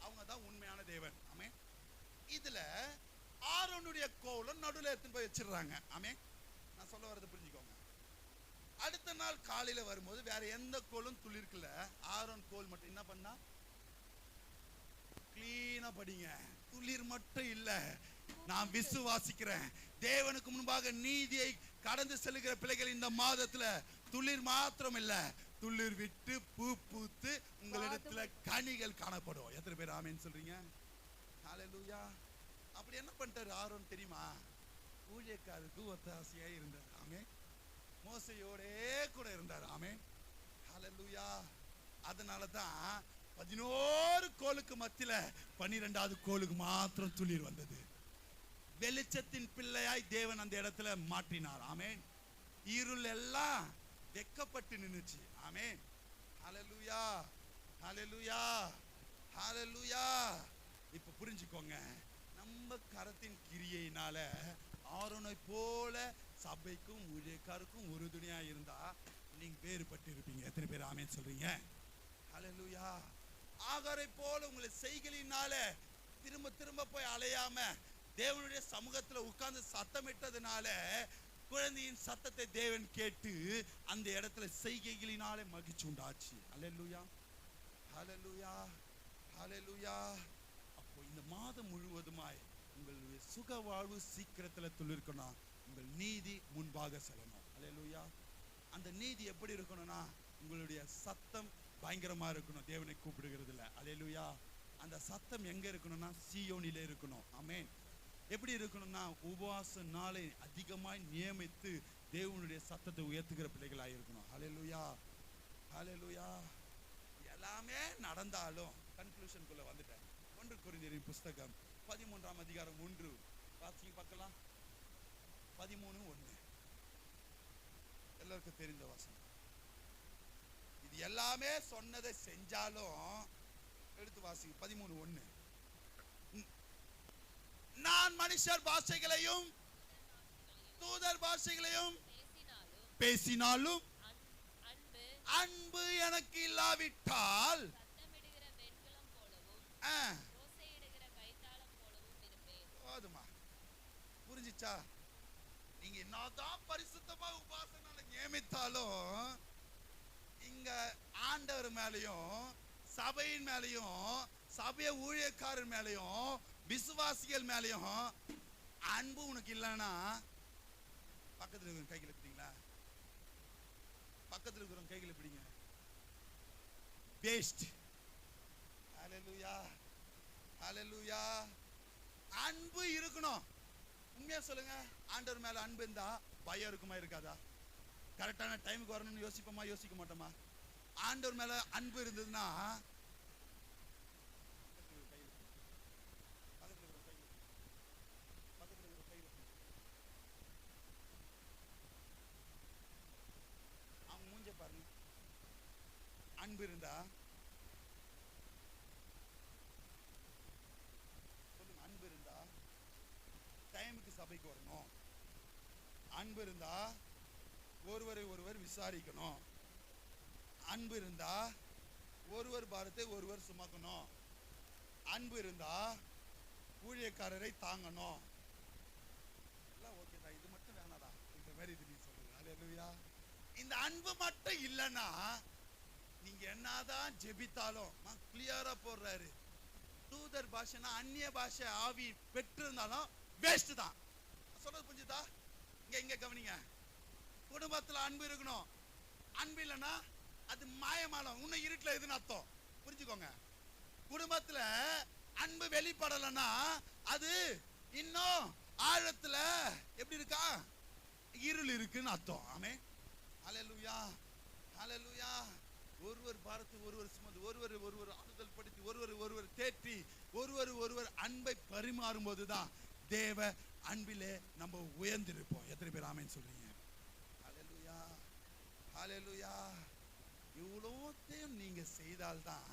அவங்க தான் உண்மையான தேவன். ஆமென். இதுல ஆரோனுடைய கோலும் நடுவுல எடுத்துட்டு போய் வச்சிடுறாங்க. ஆமென். நான் சொல்ல வரது புரிஞ்சுக்கோங்க. அடுத்த நாள் காலையில வரும்போது வேற எந்த கோலும் துளிர்க்கல, ஆரோன் கோல் மட்டும் என்ன பண்ணா? கிளீனா படிங்க. துளிர் மட்டும் இல்ல, நான் விசுவாசிக்கிறேன். தேவனுக்கு முன்பாக நீதியை கடந்து செல்லுகிற பிள்ளைகள் இந்த மாதத்துல துளிர் மாத்திரம் இல்ல, துளிர் விட்டு பூ பூத்து உங்களிடத்துல கனிகள் காணப்படும். எத்தனை பேர் ஆமென் சொல்றீங்க? ஹல்லேலூயா. அப்படி என்ன பண்ணிட்டாரு ஆரோன் தெரியுமா? ஊழியக்காருக்கு ஒத்தாசையா இருந்தார். ஆமென். மோசையோடே கூட இருந்தார். ஆமென். ஹல்லேலூயா. அதனாலதான் 11 கோலுக்கு மத்தியில 12வது கோலுக்கு மாத்திரம் துளிர் வந்தது. வெளிச்சத்தின் பிள்ளையாய் தேவன் அந்த இடத்துல மாற்றினார். ஆமென். இருள் எல்லாம் வெக்கப்பட்டு நின்னுச்சு. ஆமென். ஹல்லேலூயா. ஹல்லேலூயா. ஹல்லேலூயா. இப்ப புரிஞ்சுக்கோங்க, நம்ம கரத்தின் கிரியையினால ஆரோனை போல சபைக்கும் ஊழியக்காருக்கும் ஒரு துணியா இருந்தா நீங்க வேறுபட்டு இருப்பீங்க. எத்தனை பேர் ஆமென் சொல்றீங்க? ஹல்லேலூயா. ஆகாரை போல உங்களை செய்களினால திரும்ப திரும்ப போய் அலையாம தேவனுடைய சமூகத்துல உட்கார்ந்து சத்தமிட்டதுனால குழந்தையின் சத்தத்தை தேவன் கேட்டு அந்த இடத்துல செய்கைகளினாலே மகிழ்ச்சி உண்டாச்சு. ஹல்லேலூயா. ஹல்லேலூயா. ஹல்லேலூயா. அப்போ இந்த மாதம் முழுவதுமாய் உங்களுடைய சுக வாழ்வு சீக்கிரத்துல துளிர்க்கணும். உங்கள் நீதி முன்பாக செல்லணும். ஹல்லேலூயா. அந்த நீதி எப்படி இருக்கணும்னா உங்களுடைய சத்தம் பயங்கரமா இருக்கணும். தேவனை கூப்பிடுகிறதுல. ஹல்லேலூயா. அந்த சத்தம் எங்க இருக்கணும்னா சீயோனிலே இருக்கணும். ஆமென். எப்படி இருக்கணும்னா உபவாச நாளை அதிகமாய் நியமித்து தேவனுடைய சத்தத்தை உயர்த்துகிற பிள்ளைகளாக இருக்கணும். ஹல்லேலூயா. ஹல்லேலூயா. எல்லாமே நடந்தாலும் கன்க்ளூஷனுக்குள்ள வந்துட்டேன். 1 கொரிந்தியரின் புஸ்தகம் 13ஆம் அதிகாரம் 1 வாசிங்க பார்க்கலாம். 13:1 எல்லாருக்கும் தெரிந்த வாசனம். இது எல்லாமே சொன்னதை செஞ்சாலும் எடுத்து வாசிங்க. 13:1. நான் மனுஷர் பாஷைகளையும் தூதர் பாஷைகளையும் பேசினாலும் அன்பு எனக்கு இல்லாவிட்டால் போதுமா? புரிஞ்சிச்சா? நீங்க என்னதான் பரிசுத்தமா உபாசனால நியமித்தாலும் இங்க ஆண்டவர் மேலையும் சபையின் மேலையும் சபைய ஊழியக்காரர் மேலையும் விசுவாசிகள் மேலையும் அன்பு உனக்கு இல்லைன்னா பக்கத்தில் இருக்கிற கைகளை பிடிங்களா? பக்கத்தில் இருக்கிற கைகளை பிடிங்க. வேஸ்ட். ஹல்லேலூயா. ஹல்லேலூயா. அன்பு இருக்கணும். உண்மையா சொல்லுங்க, ஆண்டவர் மேல அன்பு இருந்தா பயம் இருக்குமா இருக்காதா? கரெக்டான டைமுக்கு வரணும்னு யோசிப்போமா யோசிக்க மாட்டோமா? ஆண்டவர் மேல அன்பு இருந்ததுன்னா அவங்க மூஞ்ச பாருங்க. அன்பு இருந்தா சொல்லுங்க. அன்பு இருந்தா டைமுக்கு சபைக்கு வரணும். அன்பு இருந்தா ஒருவரை ஒருவர் விசாரிக்கணும். அன்பு இருந்தா ஒருவர் பாரத்தை ஒருவர் சுமக்கணும். அன்பு இருந்தா ஊழியக்காரரை தாங்கணும். எல்லாம் ஓகே தான், இது மட்டும் வேணாடா இந்த மாதிரி இது நீ சொல்லுங்க. ஹல்லேலூயா. இந்த அன்பு மட்டும் இல்லைன்னா நீங்க என்னதான் ஜெபித்தாலும் கிளியரா போடுறாரு. தூதர் பாஷைனா அந்நிய பாஷை ஆவி பெற்றிருந்தாலும் வேஸ்ட் தான். சொல்றது புரிஞ்சுதா? இங்க கவனிங்க. குடும்பத்துல அன்பு இருக்கணும். அன்பு இல்லைன்னா அது மாயமாலம். இன்னும் இருட்டுல எதுன்னு அர்த்தம். புரிஞ்சுக்கோங்க. குடும்பத்துல அன்பு வெளிப்படலைன்னா அது இன்னும் ஆழத்துல எப்படி இருக்கா? இருள் இருக்குன்னு அர்த்தம். ஆமென். ஹல்லேலூயா. ஹல்லேலூயா. ஒருவர் பாரத்தை ஒருவர் சுமந்து ஒருவர் ஒருவர் ஆறுதல் படுத்தி ஒருவர் ஒருவர் தேற்றி ஒருவர் ஒருவர் அன்பை பரிமாறும் போதுதான் தேவ அன்பிலே நம்ம உயர்ந்திருப்போம். எத்தனை பேர் ஆமென் சொல்றீங்க? ஹல்லேலூயா. ஹல்லேலூயா. இவ்வளோத்தையும் நீங்க செய்தால்தான்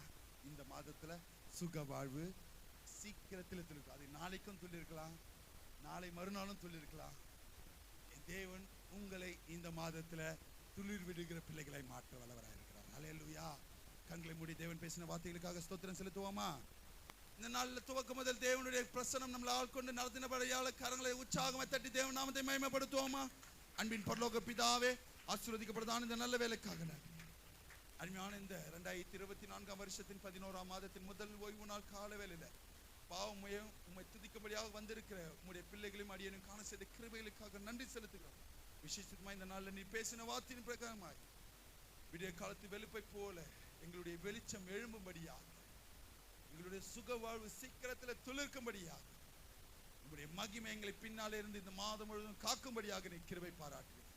இந்த மாதத்துல சுக வாழ்வு சீக்கிரத்தில் துளிர்க்கும். அது நாளைக்கும் துளிர்க்கலாம், நாளை மறுநாளும் துளிர்க்கலாம். தேவன் உங்களை இந்த மாதத்துல துளிர் விடுகிற பிள்ளைகளை மாற்ற வல்லவராக இருக்கிறார். ஹல்லேலூயா. கண்களை மூடி தேவன் பேசின வார்த்தைகளுக்காக ஸ்தோத்திரம் செலுத்துவோமா? இந்த நாளில் துவக்கம் முதல் தேவனுடைய பிரசனம் நம்மளை ஆட்கொண்டு நடத்தினபடியால் கரங்களை உற்சாகமாக தட்டி தேவன் நாமத்தை மகிமைப்படுத்துவோமா? அன்பின் பரலோக பிதாவே, ஆசீர்வதிக்கப்படுதான இந்த நல்ல வேலைக்காக அருமையான இந்த 2024 வருஷத்தின் 11ஆம் மாதத்தின் முதல் ஓய்வு நாள் கால வேளையில பாவமையும் உம்மை துதிக்கும்படியாக வந்திருக்கிற உம்முடைய பிள்ளைகளையும் அடியனும் காண செய்த கிருபைகளுக்காக நன்றி செலுத்துகிறோம். விசேஷமா இந்த நாளில் நீ பேசின வார்த்தையின் பிரகாரமாய் விடிய காலத்து வெளுப்பை போல எங்களுடைய வெளிச்சம் எழும்பும்படியாக, எங்களுடைய சுக வாழ்வு சீக்கிரத்தில் துளிர்க்கும்படியாக, உங்களுடைய மகிமை எங்களை பின்னாலே இருந்து இந்த மாதம் முழுவதும் காக்கும்படியாக நீ கிருபை பாராட்டுகிறேன்.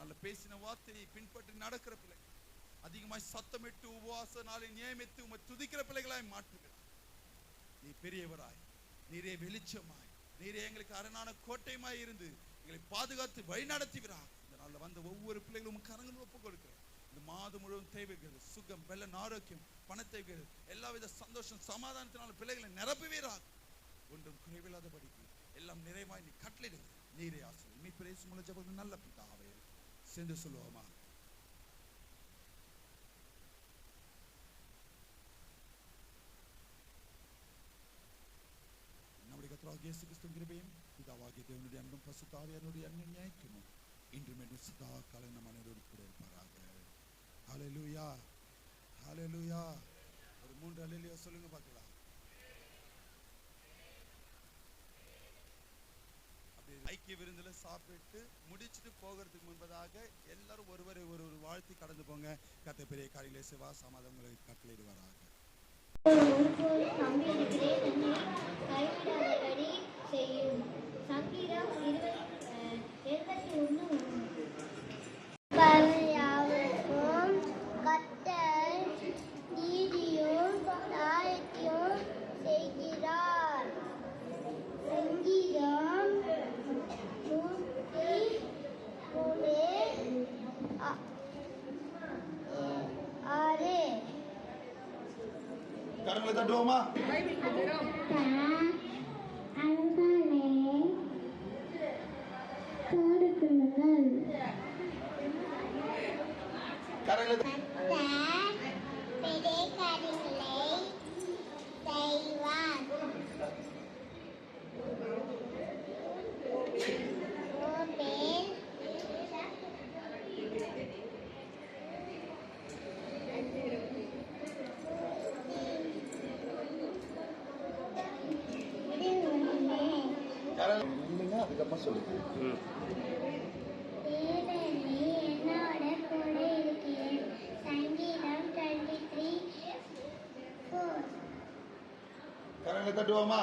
நல்ல பேசின வார்த்தையை பின்பற்றி நடக்கிற பிள்ளைகள், அதிகமாய் சத்தமிட்டு உபவாச நாளை நியமித்து உம்மை துதிக்கிற பிள்ளைகளாய் மாற்றுகிறார். நீ பெரியவராய், நீரே வெளிச்சமாய், நீரே எங்களுக்கு அரணான கோட்டையுமாய் இருந்து எங்களை பாதுகாத்து வழி நடத்துகிறார். இந்த நாளில் வந்த ஒவ்வொரு பிள்ளைகளும் கரங்கள் ஒப்புக் கொடுக்கிறேன். இந்த மாதம் முழுவதும் தேவைகள் சுகம், பலன், ஆரோக்கியம், பணத்தேவைகள், எல்லாவித சந்தோஷம், சமாதானத்தினால பிள்ளைகளை நிரப்புவீராக. ஒன்றும் குறைவில்லாதபடிக்கு எல்லாம் நிறைவாய் நீ கட்டளையிடுங்க. நீரே ஆசிரியர். நீ பிரேசு முள்ள ஜபங்கள் நல்ல பிதாவே சேர்ந்து சொல்லுவோமா? நம்முடைய கர்த்தராகிய இயேசு கிறிஸ்துவின் கிருபையும் பிதாவாகிய தேவனுடைய அன்பும் பரிசுத்த ஆவியானவருடைய அன்பின் ஐக்கியமும் இன்றும் என்றும் சதா காலம் நம் அனைவரோடும் கூட இருப்பாராக. ஹல்லேலூயா, ஹல்லேலூயா. ஒரு 3 ஹல்லேலூயா சொல்லுங்க பார்க்கலாம். அப்படி ஐக்கிய விருந்துல சாப்பிட்டு முடிச்சுட்டு போகிறதுக்கு முன்பதாக எல்லாரும் ஒருவரை ஒருவர் வாழ்த்தி கடந்து போங்க. கர்த்தர் பெரிய காரியங்களை செய்வா, சமாதானம் உங்களுக்கு கட்டளையிடுவாராக. கைவிடாதபடி செய்யும். சங்கீதம் 71:1. யாவருக்கும் கர்த்தர் நீதியும் நியாயத்தையும் செய்கிறார். சங்கீதம் 103:6. கரங்களை தட்டுவோமா? அதுக்கப்புறம் சொல்லுங்க. என்னோட கூட இருக்கிறேன். சங்கீதம் 23:4. கரங்களை தட்டுவோமா?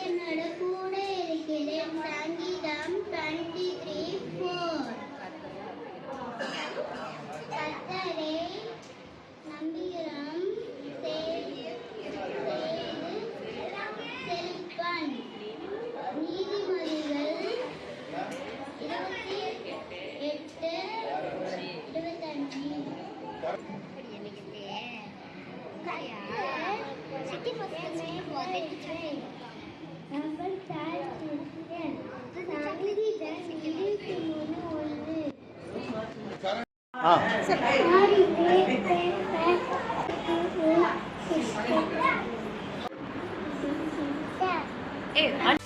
என்னோட கூட இருக்கிறேன். சங்கீதம் 23:4. கர்த்தரை நம்புகிறோம் செல்வன். நீதிமொழிகள் 28:23.